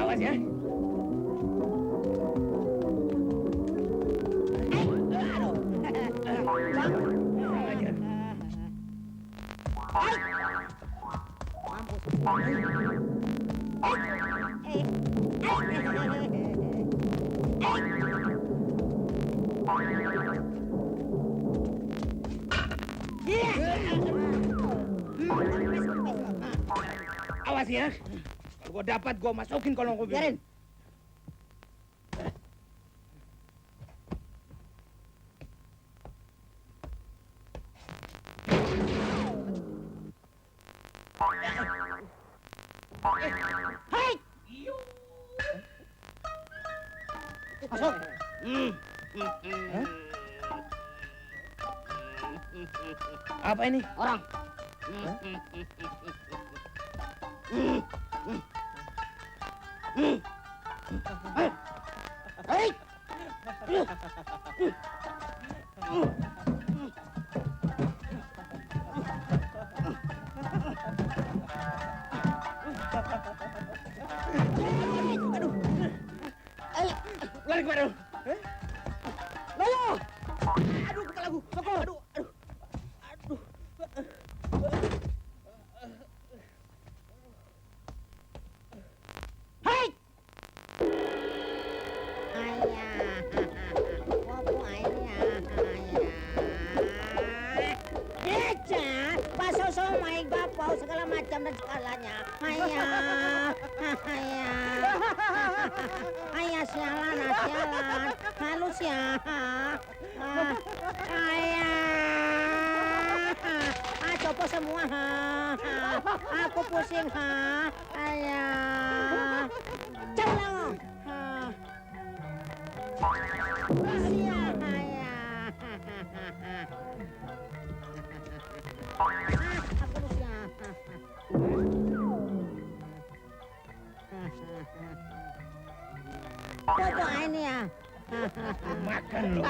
Awas ya. Awas ya. Kalau gua dapat, gua masukin kolong mobil. Biarin. Hai! Masuk. Apa ini? Orang. Hai! Lari kemana lu? Lalu! Aduh, kepala aku. Sokol. Aduh. Hai! Eca, baso somai, bapau, segala macam dan segalanya. Ayah. Ayah sialan, sialan. Halus ya. Ayah. Copo semua. Aku pusing. Ayah. Jauh. Siang, ayah. Aku siang. Coba ini ya. Makan lu.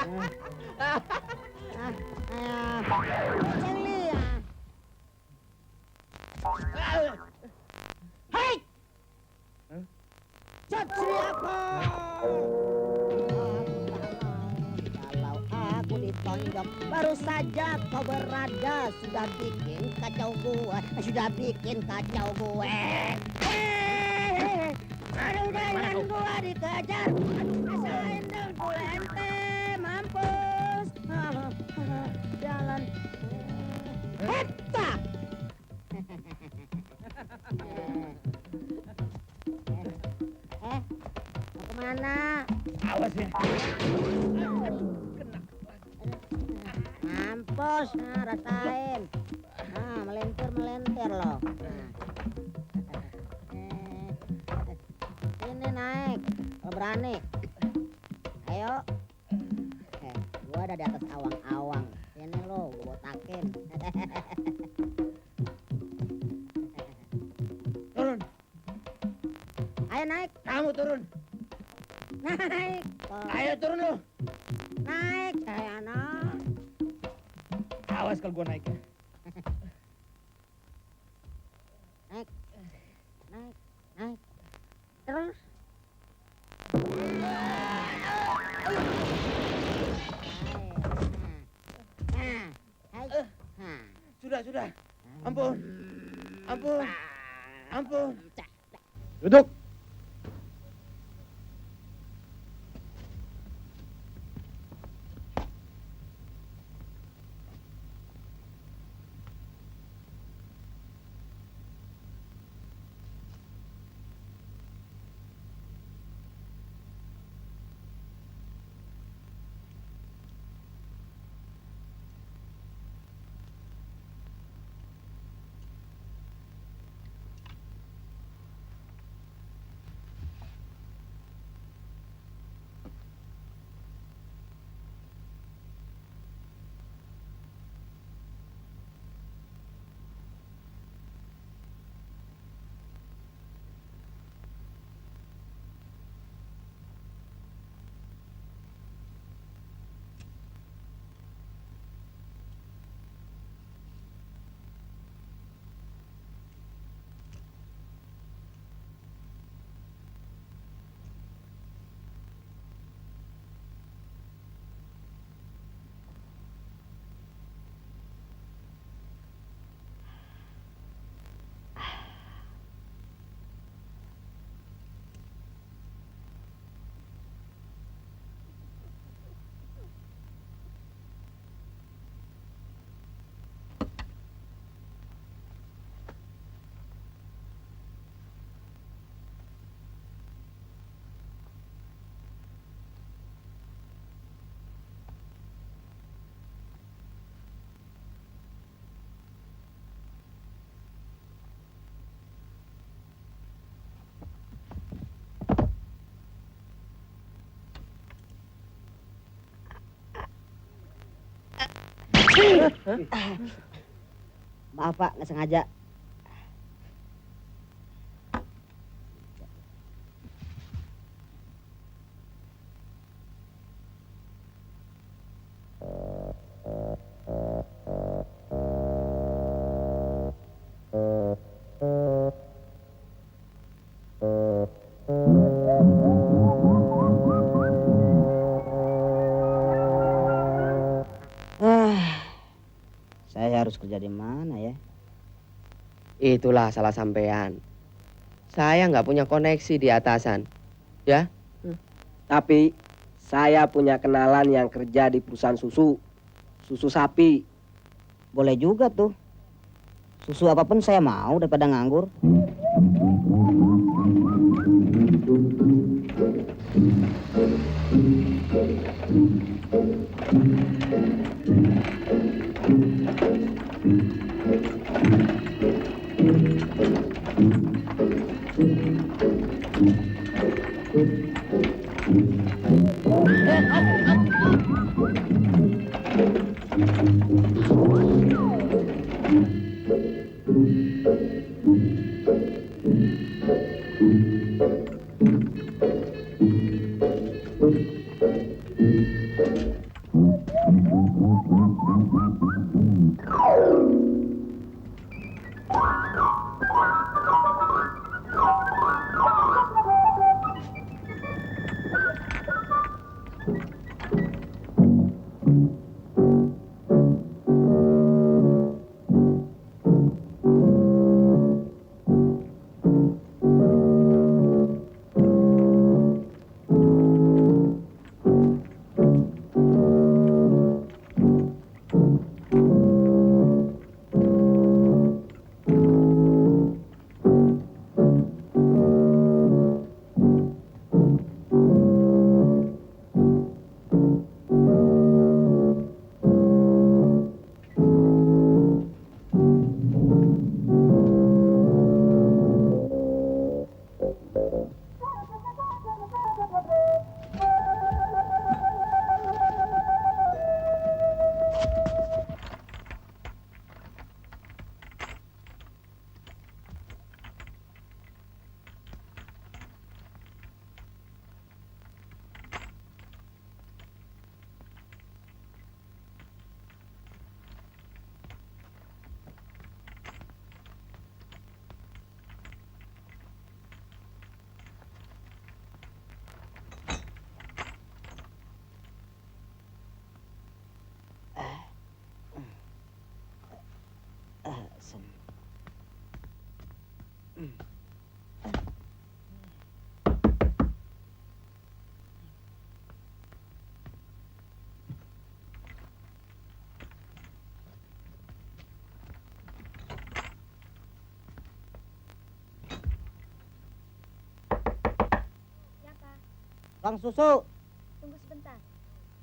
Cengli ya. Hai. Capsri aku. Kalau aku ditonjok, baru saja kau berada, sudah bikin kacau gue, sudah bikin kacau gue. Aduh, dengan gua dikejar. Rasain dong kulente, mampus. Jalan. Heta. Mau kemana? Awas ya. Mampus, rasain. Melentir loh. Ini naik, kalau berani. Ayo. Gua ada di atas awang-awang. Ini lo, gua botakin. Turun. Ayo naik. Kamu turun. Naik. Ayo turun lu. Naik, saya anak. Awas kalau gua naik. Naik. Terus. Sudah. Ampun. Duduk. Maaf Pak, nggak sengaja. Saya harus kerja di mana ya? Itulah salah sampean. Saya nggak punya koneksi di atasan. Ya? Tapi saya punya kenalan yang kerja di perusahaan susu sapi. Boleh juga tuh. Susu apapun saya mau daripada nganggur. Bang susu. Tunggu sebentar.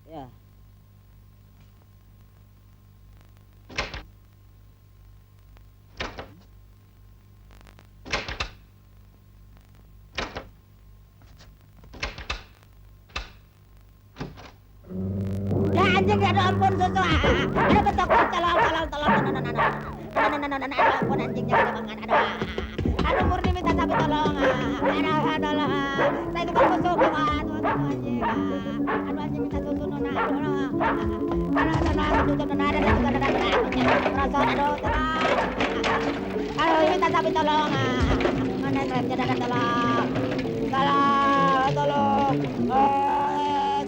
Ya. Ya anjing, aduh ampun susu. Aduh betok, tolong. Aduh ampun anjing, jangan banget. Aduh murni minta tapi tolong. Aduh tolong. Saya tukang susu, aduh anjing. Aduh anjing minta susu nona. Aduh tolong. Aduh minta tapi tolong. Mana remnya dadah tolong. Tolong.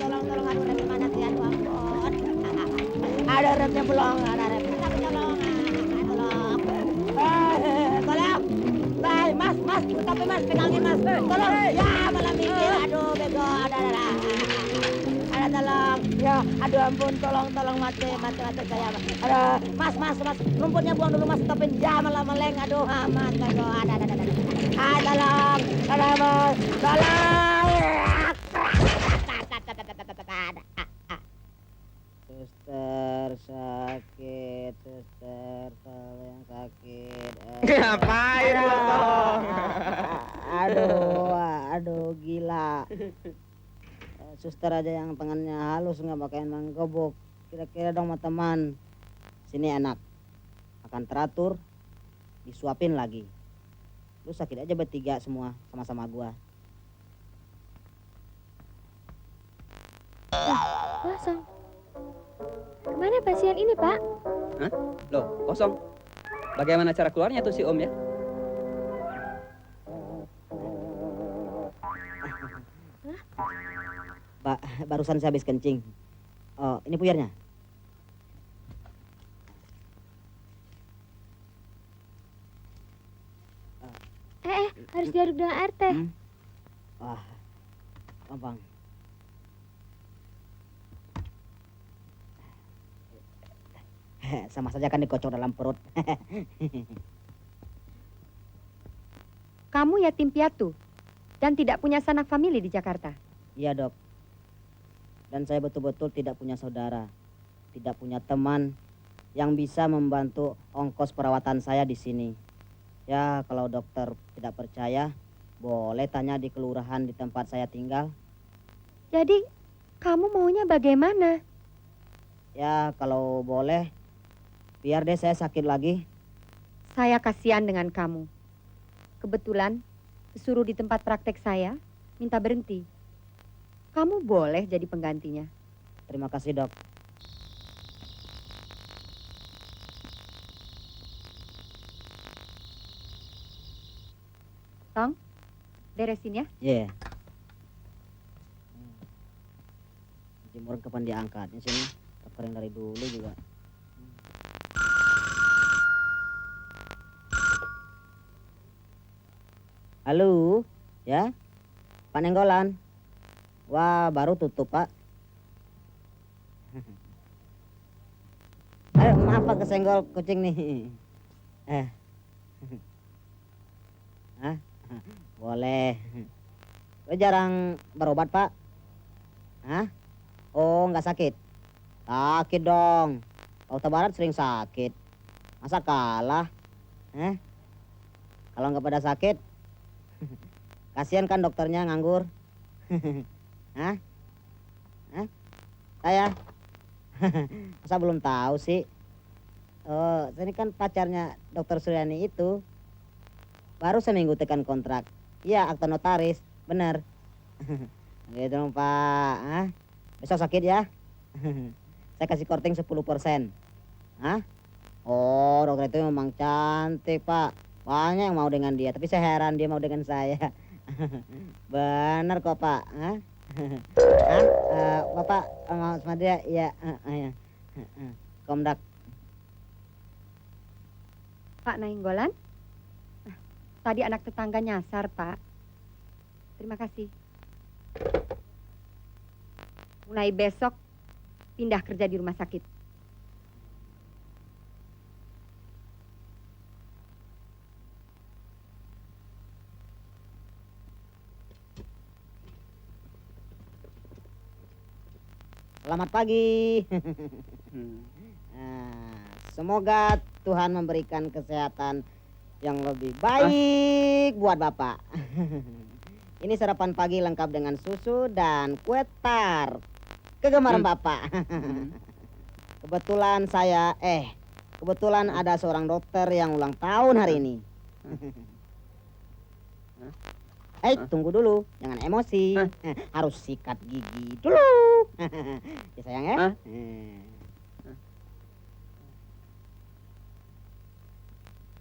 Tolong aduh rem mana sih aduh ampun. Ada remnya belum, ada rem. Tapi tolong. Tolong. Baik, mas, tapi mas pegangin mas. Tolong. Ya, malah mikir. Aduh, bego. Ada. Ada tolong. Ya, aduh ampun, tolong mati saya. Ada, mas. Rumputnya buang dulu mas, stopin. Ya, malah meleng. Aduh, mas, bego. Ada. Tolong. Ada mas. Tolong. Suster sakit, suster tolong sakit. Ngapain lo tolong? Aduh gila. Suster aja yang tangannya halus nggak pakai mangkobok. Kira-kira dong sama teman. Sini enak, akan teratur, disuapin lagi. Lu sakit aja bertiga semua sama-sama gua. Kosong. Kemana pasien ini, Pak? Hah? Loh, kosong. Bagaimana cara keluarnya tuh si Om ya? Barusan saya habis kencing. Oh, ini puyarnya. Harus diaduk dengan air teh. Wah, gampang. Sama saja kan dikocok dalam perut. Kamu yatim piatu dan tidak punya sanak famili di Jakarta. Iya dok. Dan saya betul-betul tidak punya saudara, tidak punya teman yang bisa membantu ongkos perawatan saya di sini. Ya kalau dokter tidak percaya, boleh tanya di kelurahan di tempat saya tinggal. Jadi kamu maunya bagaimana? Ya kalau boleh, biar deh saya sakit lagi. Saya kasihan dengan kamu. Kebetulan suruh di tempat praktek saya, minta berhenti. Kamu boleh jadi penggantinya. Terima kasih, Dok. Tong, beresin ya. Iya. Jemur kapan diangkatnya sini? Keren dari dulu juga. Halo, ya? Pak Nenggolan. Wah, baru tutup, Pak. Ayo, maaf Pak, kesenggol kucing nih. Hah? Boleh. Lo jarang berobat, Pak? Hah? Oh, nggak sakit? Sakit dong. Kota Barat sering sakit. Masa kalah? Kalau nggak pada sakit, kasihan kan dokternya nganggur. Hah? Saya? Masa belum tahu sih? Oh, ini kan pacarnya dokter Suryani itu. Baru seminggu tekan kontrak. Iya, akta notaris. Bener. Gitu dong, Pak. Besok sakit ya? Saya kasih korting 10%. Hah? Oh, dokter itu memang cantik, Pak. Banyak yang mau dengan dia, tapi saya heran dia mau dengan saya. Benar kok, Pak. Hah? Bapak mau sama dia? Iya. Komdak. Pak Nainggolan, tadi anak tetangga nyasar, Pak. Terima kasih. Mulai besok pindah kerja di rumah sakit. Selamat pagi. Semoga Tuhan memberikan kesehatan yang lebih baik buat Bapak. Ini sarapan pagi lengkap dengan susu dan kue tart. Kegemaran Bapak. Kebetulan ada seorang dokter yang ulang tahun hari ini. Tunggu dulu, jangan emosi. Harus sikat gigi dulu. Ya sayang ya.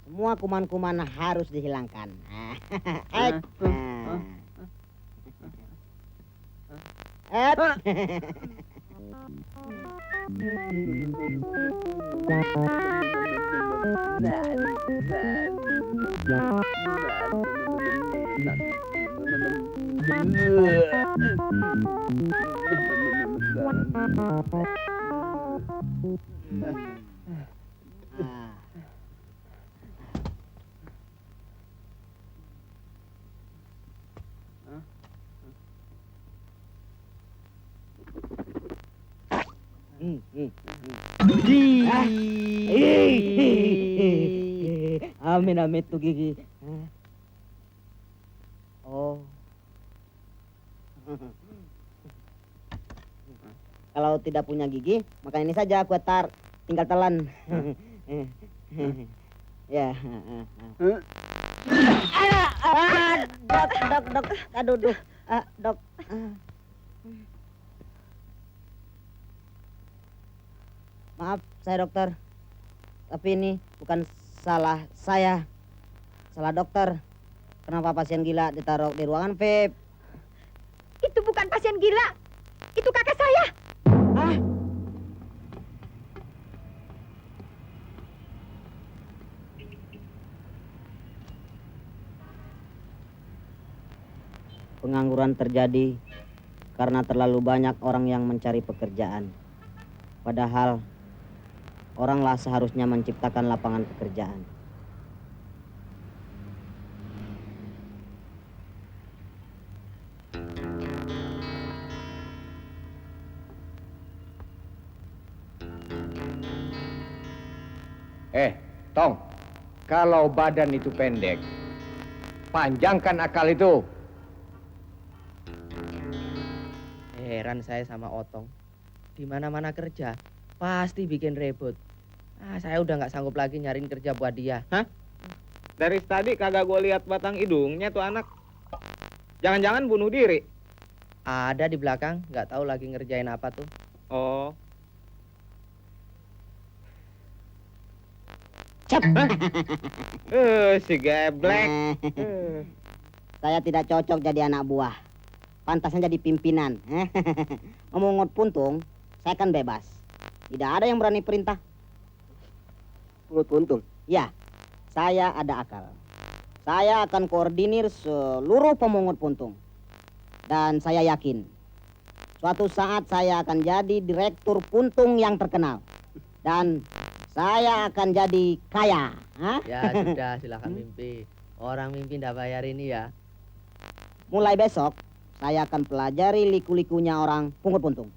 Semua kuman-kuman harus dihilangkan. Amin tuh gigi. Oh. Kalau tidak punya gigi, makan ini saja kue tart, tinggal telan. Ya. Dok, aduh, dok. Maaf, saya dokter. Tapi ini bukan salah saya. Salah dokter. Kenapa pasien gila ditaruh di ruangan VIP? Itu bukan pasien gila. Itu kakak saya. Hah? Pengangguran terjadi karena terlalu banyak orang yang mencari pekerjaan. Padahal oranglah seharusnya menciptakan lapangan pekerjaan. Tong, kalau badan itu pendek, panjangkan akal itu. Heran saya sama Otong. Di mana-mana kerja, pasti bikin ribut. Saya udah nggak sanggup lagi nyariin kerja buat dia. Hah? Dari tadi kagak gue lihat batang hidungnya tuh anak. Jangan-jangan bunuh diri. Ada di belakang, nggak tahu lagi ngerjain apa tuh. Oh. Cep. Si geblek. Saya tidak cocok jadi anak buah. Pantasnya jadi pimpinan. Memungut puntung, saya kan bebas. Tidak ada yang berani perintah. Pungut puntung. Ya, saya ada akal. Saya akan koordinir seluruh pemungut puntung. Dan saya yakin, suatu saat saya akan jadi direktur puntung yang terkenal. Dan saya akan jadi kaya. Hah? Ya sudah, silakan mimpi. Orang mimpi ndak bayar ini ya. Mulai besok, saya akan pelajari liku-likunya orang pungut puntung.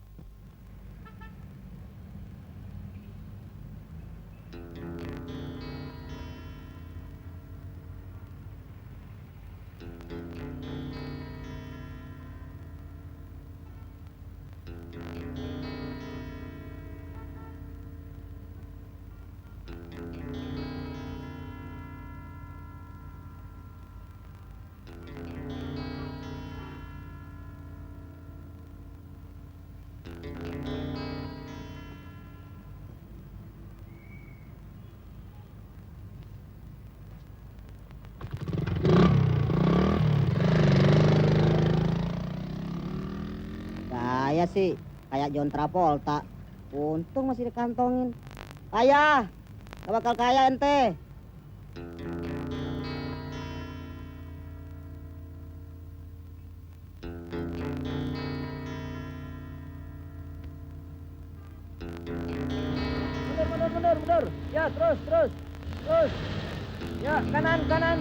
Saya sih kayak John Travolta. Untung masih dikantongin. Kaya, gak bakal kaya ente. Mundur. Ya, terus. Ya, kanan.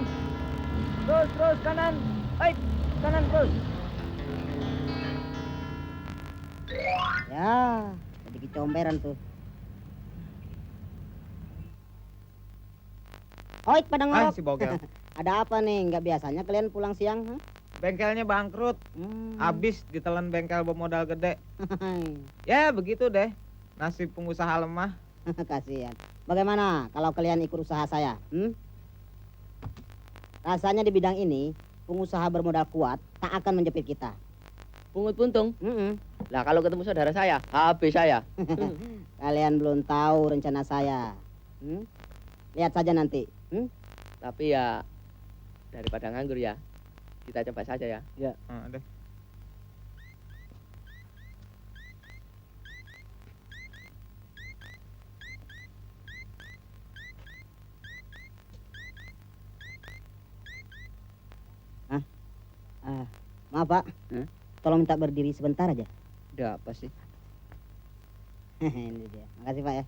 Terus, kanan. Baik, kanan terus. Ya, jadi kecomberan tuh. Oik, pada ngorok. Si bogel. Ada apa nih? Nggak biasanya kalian pulang siang? Huh? Bengkelnya bangkrut. Habis ditelan bengkel bermodal gede. Ya, begitu deh. Nasib pengusaha lemah. Kasihan. Bagaimana kalau kalian ikut usaha saya? Rasanya di bidang ini, pengusaha bermodal kuat tak akan menjepit kita. Pungut puntung? Lah kalau ketemu saudara saya, habis saya. Kalian belum tahu rencana saya. Lihat saja nanti. Tapi ya, daripada nganggur ya, kita coba saja ya. Ya. Deh. Maaf Pak, tolong minta berdiri sebentar aja. Udah apa sih? Ini dia. Makasih Pak ya.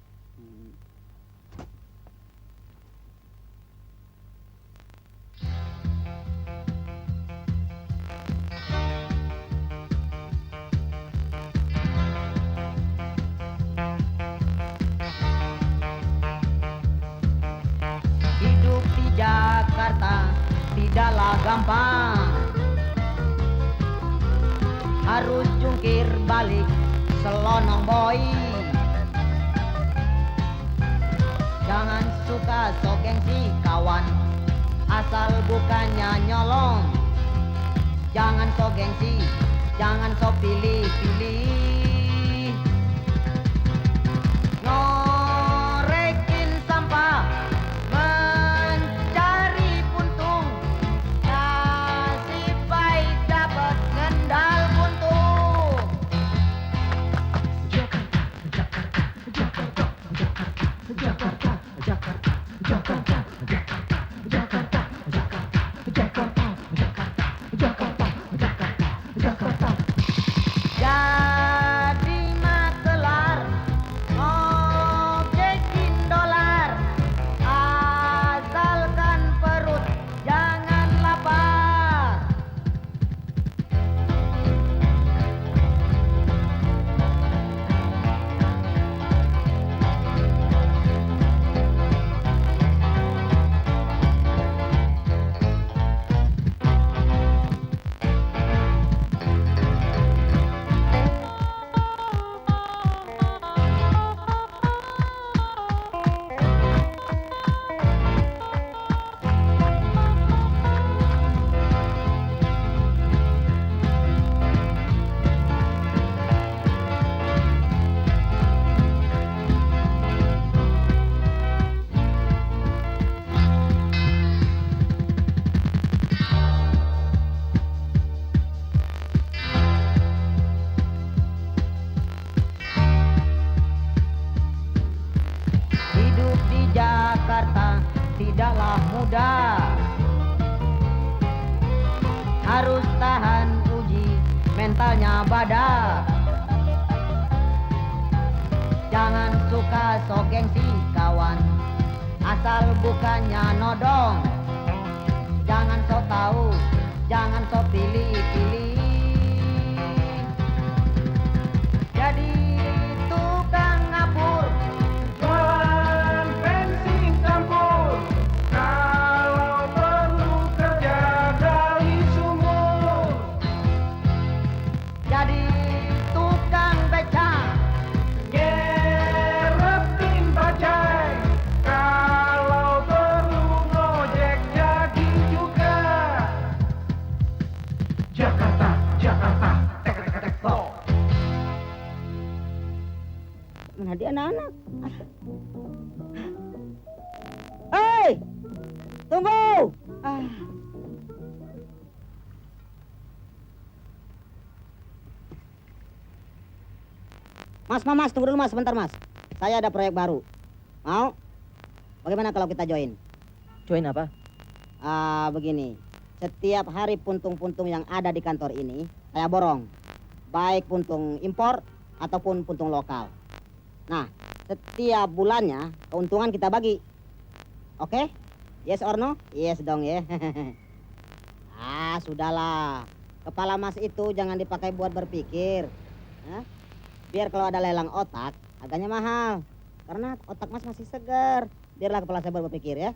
Hidup di Jakarta tidaklah gampang. Harus jungkir balik selonong boy. Jangan suka sok gengsi kawan, asal bukannya nyolong. Jangan sok gengsi, jangan sok pilih-pilih. Ngorekin sampah, mencari puntung. Nasib baik dapat ngendal puntung. Jakarta. mentalnya badak. Jangan suka sok gengsi kawan, asal bukannya nodong. Jangan sok tahu, jangan sok pilih-pilih. Jadi tukang ngapur, Jualan bensin campur, kalau perlu kerja gali sumur. jadi tukang beca, Ngerepin bajai, kalau perlu ngojek jadi juga. Jakarta, Jakarta, tek-tek-tek tok. Mana dia anak-anak? Hei! Tunggu! Mas, tunggu dulu mas, sebentar mas. Saya ada proyek baru. Mau? Bagaimana kalau kita join? Join apa? Begini. Setiap hari puntung-puntung yang ada di kantor ini, saya borong. Baik puntung impor ataupun puntung lokal. Nah, setiap bulannya keuntungan kita bagi. Oke? Yes or no? Yes dong ya. Sudahlah. Kepala mas itu jangan dipakai buat berpikir. Hah? Biar kalau ada lelang otak, harganya mahal. Karena otak mas masih segar. Biarlah kepala saya berpikir ya.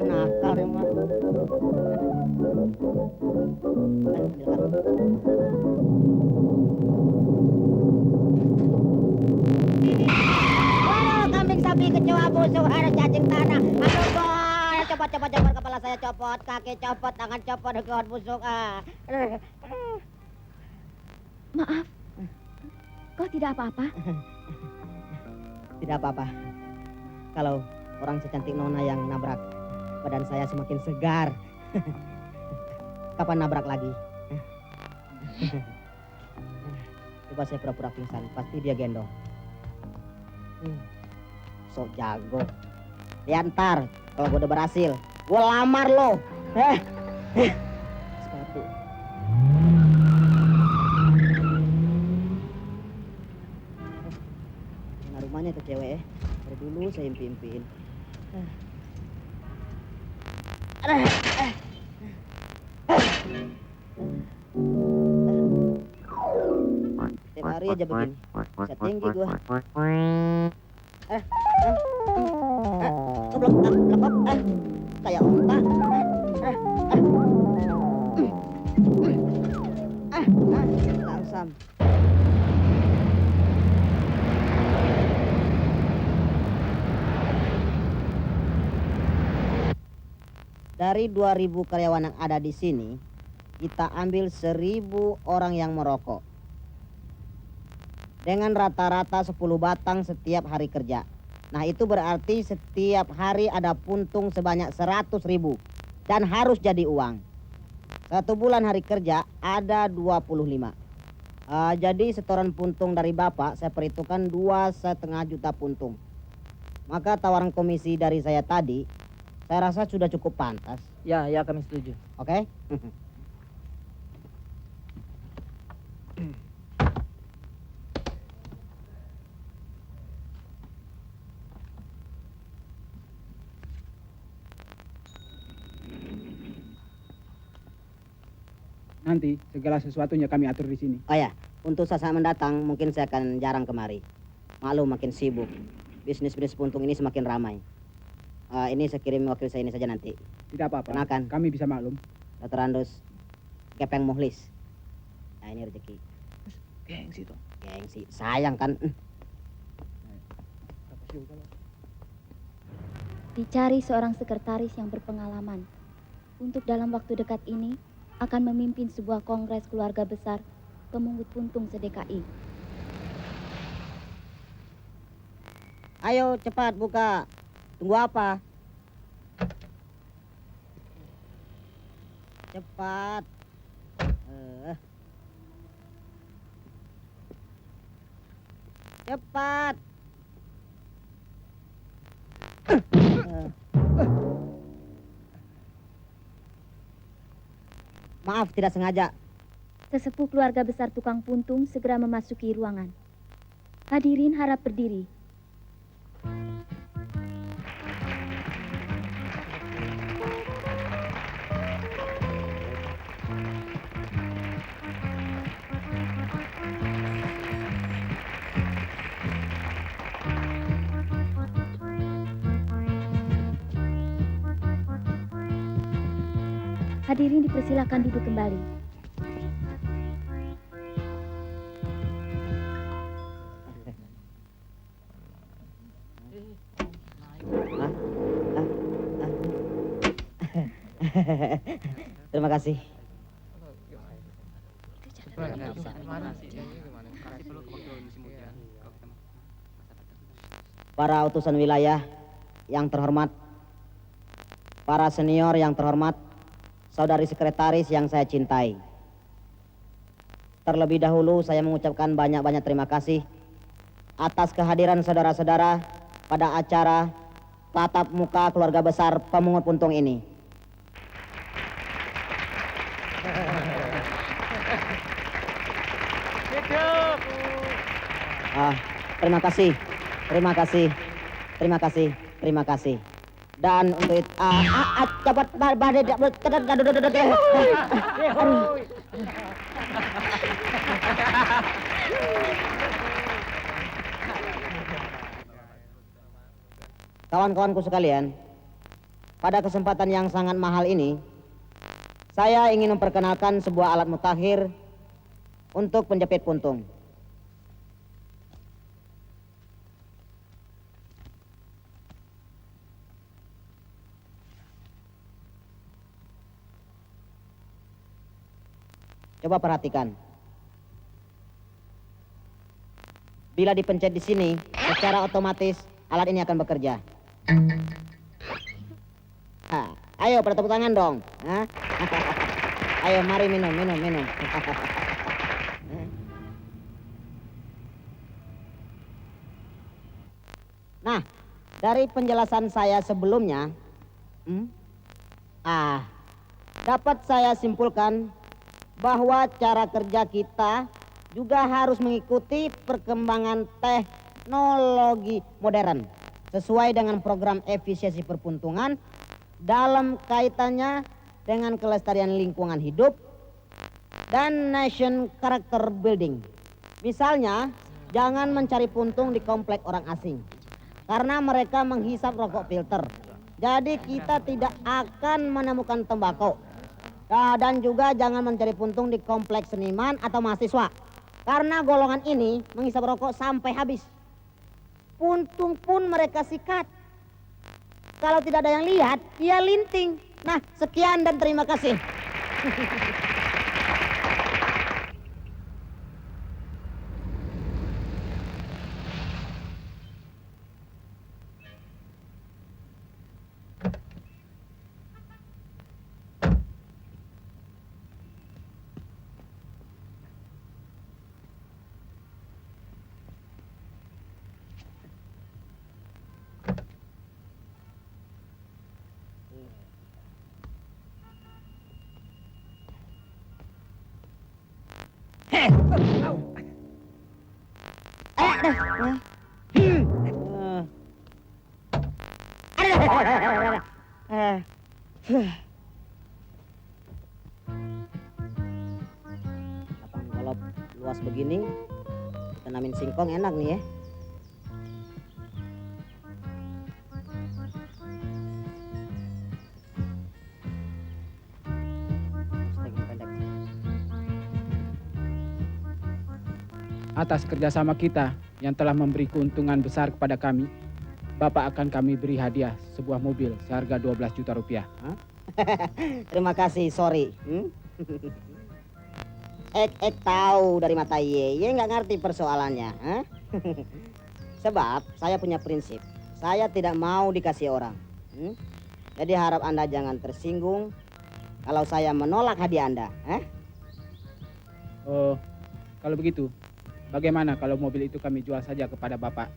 Nakal ya mas. Waduh, kambing sapi kecoa busuk ada cacing tanah. Aduh boy, copot kepala saya copot, kaki copot, tangan copot, kaki busuk. Maaf, kau tidak apa-apa? Tidak apa-apa. Kalau orang secantik Nona yang nabrak, badan saya semakin segar. Kapan nabrak lagi? Coba saya pura-pura pingsan, pasti dia gendong. So jago. Ya ntar, kalau gue udah berhasil, gue lamar lo. Sepatu. Nah, rumahnya itu cewek ya. Dari dulu saya impi-impiin. Tiap hari aja begini. Bisa tinggi gua. Blok, kayak onta. Langsam. Dari 2.000 karyawan yang ada di sini, kita ambil 1.000 orang yang merokok. Dengan rata-rata 10 batang setiap hari kerja. Nah itu berarti setiap hari ada puntung sebanyak 100.000. Dan harus jadi uang. 1 bulan hari kerja ada 25. Jadi setoran puntung dari Bapak saya perhitungkan 2,5 juta puntung. Maka tawaran komisi dari saya tadi, saya rasa sudah cukup pantas. Ya, kami setuju. Oke? Nanti segala sesuatunya kami atur di sini. Oh ya, untuk saat mendatang mungkin saya akan jarang kemari. Maklum makin sibuk. Bisnis-bisnis puntung ini semakin ramai. Ini saya kirim wakil saya ini saja nanti. Tidak apa-apa. Kenalkan. Kami bisa maklum. Dr. Andus Kepeng Muhlis. Nah ini rezeki. Gengsi toh. Gengsi. Sayang kan. Dicari seorang sekretaris yang berpengalaman. Untuk dalam waktu dekat ini akan memimpin sebuah kongres keluarga besar pemungut puntung se-DKI. Ayo cepat buka. Tunggu apa? Cepat. Cepat. Maaf, tidak sengaja. Sesepuh keluarga besar tukang puntung segera memasuki ruangan. Hadirin harap berdiri. Hadirin dipersilakan duduk kembali. Terima kasih. Para utusan wilayah yang terhormat, para senior yang terhormat, saudari sekretaris yang saya cintai. Terlebih dahulu saya mengucapkan banyak-banyak terima kasih atas kehadiran saudara-saudara pada acara tatap muka keluarga besar pemungut puntung ini. Terima kasih, terima kasih, terima kasih, terima kasih. Dan untuk itu, cepat, kawan-kawanku sekalian, pada kesempatan yang sangat mahal ini, saya ingin memperkenalkan sebuah alat mutakhir untuk penjepit puntung. Coba perhatikan. Bila dipencet di sini, secara otomatis alat ini akan bekerja. Ayo pada tepuk tangan dong. Ayo mari minum. Nah, dari penjelasan saya sebelumnya, dapat saya simpulkan bahwa cara kerja kita juga harus mengikuti perkembangan teknologi modern sesuai dengan program efisiensi perpuntungan dalam kaitannya dengan kelestarian lingkungan hidup dan nation character building. Misalnya, jangan mencari puntung di komplek orang asing karena mereka menghisap rokok filter. Jadi kita tidak akan menemukan tembakau. Dan juga jangan mencari puntung di kompleks seniman atau mahasiswa karena golongan ini menghisap rokok sampai habis. Puntung pun mereka sikat. Kalau tidak ada yang lihat, ia linting. Nah, sekian dan terima kasih. Kalau luas begini, tanamin singkong enak nih ya. Atas kerjasama kita yang telah memberi keuntungan besar kepada kami, Bapak akan kami beri hadiah sebuah mobil seharga 12 juta rupiah. Terima kasih, sorry. Tahu dari mata ye nggak ngerti persoalannya. Sebab saya punya prinsip, saya tidak mau dikasih orang. Jadi harap Anda jangan tersinggung kalau saya menolak hadiah Anda. Oh, kalau begitu, bagaimana kalau mobil itu kami jual saja kepada Bapak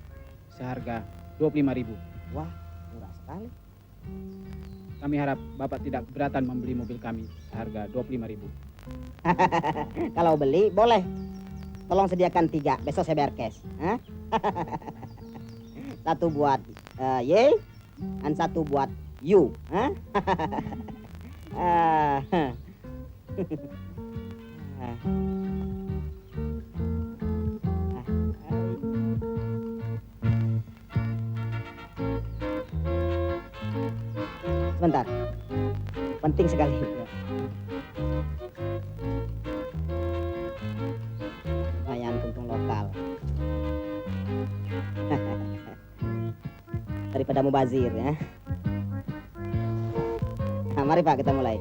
seharga 25.000? Wah, murah sekali. Kami harap Bapak tidak keberatan membeli mobil kami seharga 25.000. Kalau beli, boleh. Tolong sediakan 3, besok saya bayar cash. Hah? 1 buat Y, dan 1 buat U. Hah? Sebentar, penting sekali. Lumayan untung lokal. Daripada mubazir ya. Nah, mari Pak, kita mulai.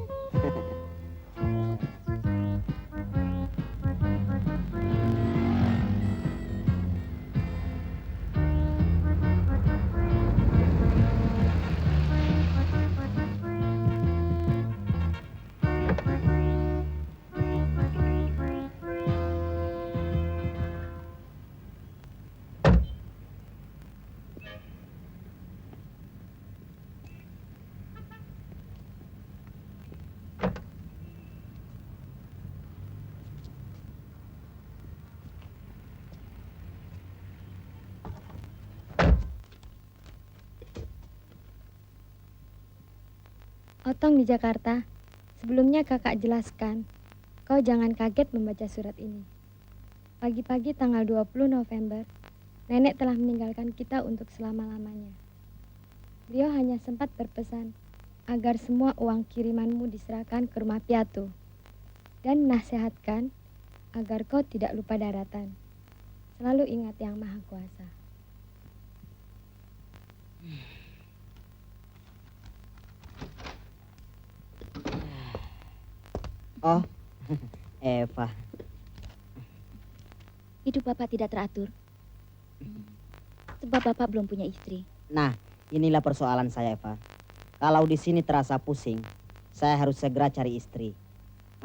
Otong di Jakarta. Sebelumnya kakak jelaskan, kau jangan kaget membaca surat ini. Pagi-pagi tanggal 20 November, nenek telah meninggalkan kita untuk selama-lamanya. Beliau hanya sempat berpesan agar semua uang kirimanmu diserahkan ke rumah piatu dan menasihatkan agar kau tidak lupa daratan. Selalu ingat Yang Maha Kuasa. Oh, Eva. Hidup Bapak tidak teratur. Sebab Bapak belum punya istri. Nah, inilah persoalan saya, Eva. Kalau di sini terasa pusing, saya harus segera cari istri.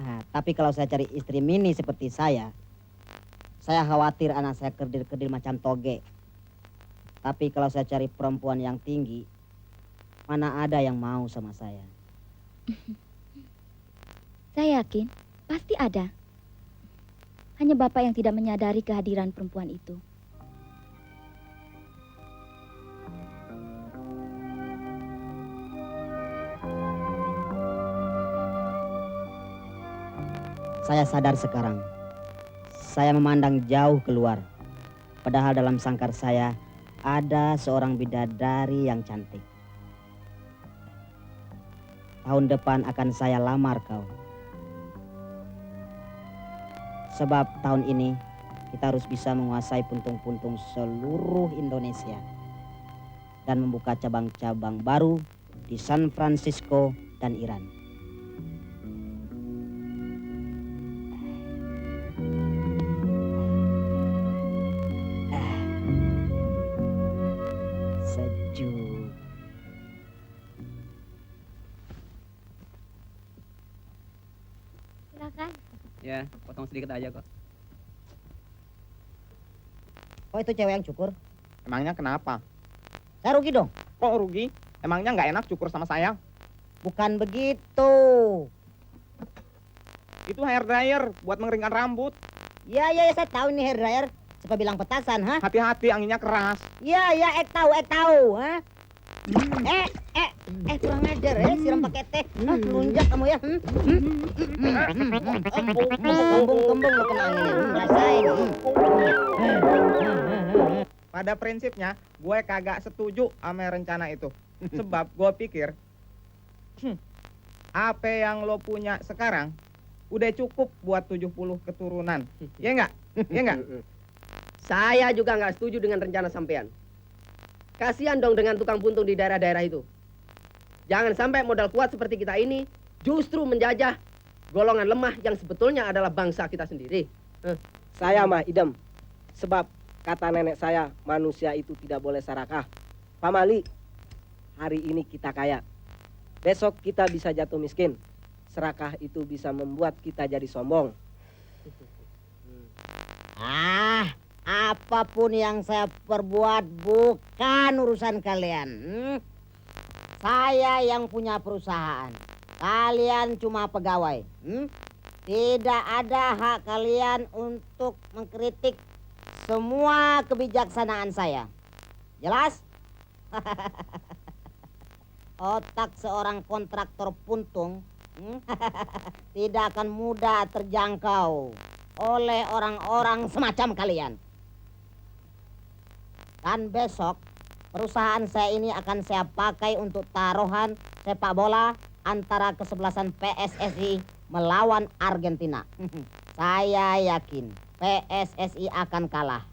Nah, tapi kalau saya cari istri mini seperti saya khawatir anak saya kerdil-kerdil macam toge. Tapi kalau saya cari perempuan yang tinggi, mana ada yang mau sama saya? Saya yakin pasti ada. Hanya Bapak yang tidak menyadari kehadiran perempuan itu. Saya sadar sekarang. Saya memandang jauh keluar. Padahal dalam sangkar saya ada seorang bidadari yang cantik. Tahun depan akan saya lamar kau. Sebab tahun ini kita harus bisa menguasai puntung-puntung seluruh Indonesia dan membuka cabang-cabang baru di San Francisco dan Iran. Sejuk. Silakan. Ya, potong sedikit aja kok. Oh, itu cewek yang cukur? Emangnya kenapa? Saya rugi dong. Kok rugi? Emangnya nggak enak cukur sama saya? Bukan begitu. Itu hair dryer buat mengeringkan rambut. Ya, saya tahu ini hair dryer. Siapa bilang petasan, ha? Hati-hati, anginnya keras. Ya, ek tahu, ha? Kurang ajar, siram pakai teh. Melunjak kamu ya. Kembung lo kena angin, rasain. Pada prinsipnya, gue kagak setuju sama rencana itu. Sebab gue pikir, apa yang lo punya sekarang udah cukup buat 70 keturunan. Iya nggak? Iya nggak? Saya juga nggak setuju dengan rencana sampean. Kasihan dong dengan tukang puntung di daerah-daerah itu. Jangan sampai modal kuat seperti kita ini justru menjajah golongan lemah yang sebetulnya adalah bangsa kita sendiri. Saya mah idem. Sebab kata nenek saya, manusia itu tidak boleh serakah. Pak Mali, hari ini kita kaya. Besok kita bisa jatuh miskin. Serakah itu bisa membuat kita jadi sombong. Apapun yang saya perbuat bukan urusan kalian. Saya yang punya perusahaan. Kalian cuma pegawai. Tidak ada hak kalian untuk mengkritik semua kebijaksanaan saya. Jelas? Otak seorang kontraktor puntung tidak akan mudah terjangkau oleh orang-orang semacam kalian. Dan besok perusahaan saya ini akan saya pakai untuk taruhan sepak bola antara kesebelasan PSSI melawan Argentina. Saya yakin PSSI akan kalah.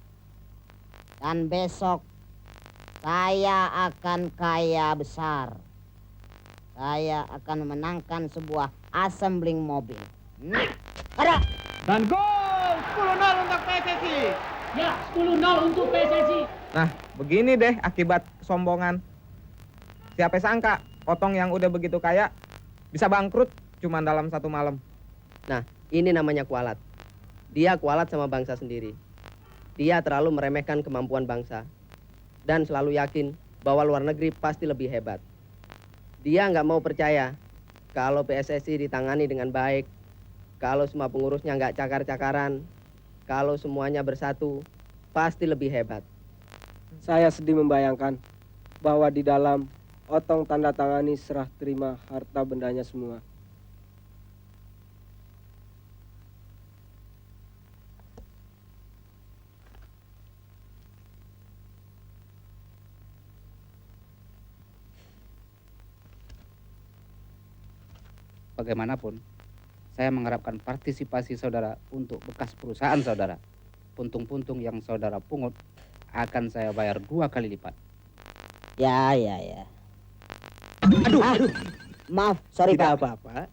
Dan besok saya akan kaya besar. Saya akan memenangkan sebuah assembling mobil. Ada. Dan gol 10-0 untuk PSSI. Ya, 10-0 untuk PSSI. Nah, begini deh akibat kesombongan. Siapa sangka Otong yang udah begitu kaya bisa bangkrut cuma dalam 1 malam. Nah, ini namanya kualat. Dia kualat sama bangsa sendiri. Dia terlalu meremehkan kemampuan bangsa. Dan selalu yakin bahwa luar negeri pasti lebih hebat. Dia nggak mau percaya kalau PSSI ditangani dengan baik, kalau semua pengurusnya nggak cakar-cakaran, kalau semuanya bersatu, pasti lebih hebat. Saya sedih membayangkan bahwa di dalam Otong tanda tangani serah terima harta bendanya semua. Bagaimanapun, saya mengharapkan partisipasi saudara untuk bekas perusahaan saudara. Puntung-puntung yang saudara pungut akan saya bayar 2 kali lipat. Ya. Aduh. Maaf, sorry Pak. Tidak apa-apa.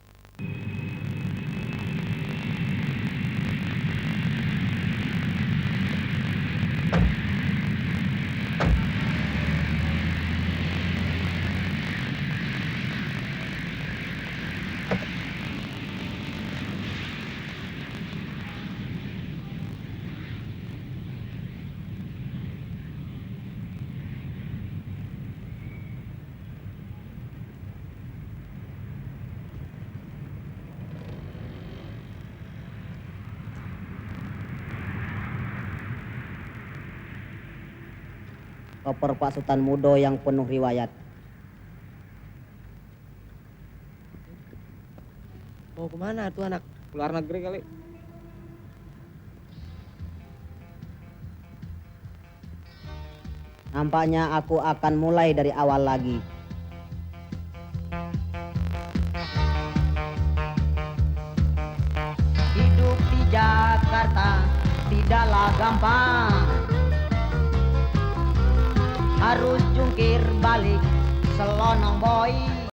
Koper Pak Sultan Mudo yang penuh riwayat. Mau kemana tuh anak? Luar negeri kali. Nampaknya aku akan mulai dari awal lagi. Hidup di Jakarta tidaklah gampang. Harus jungkir balik selonong boy.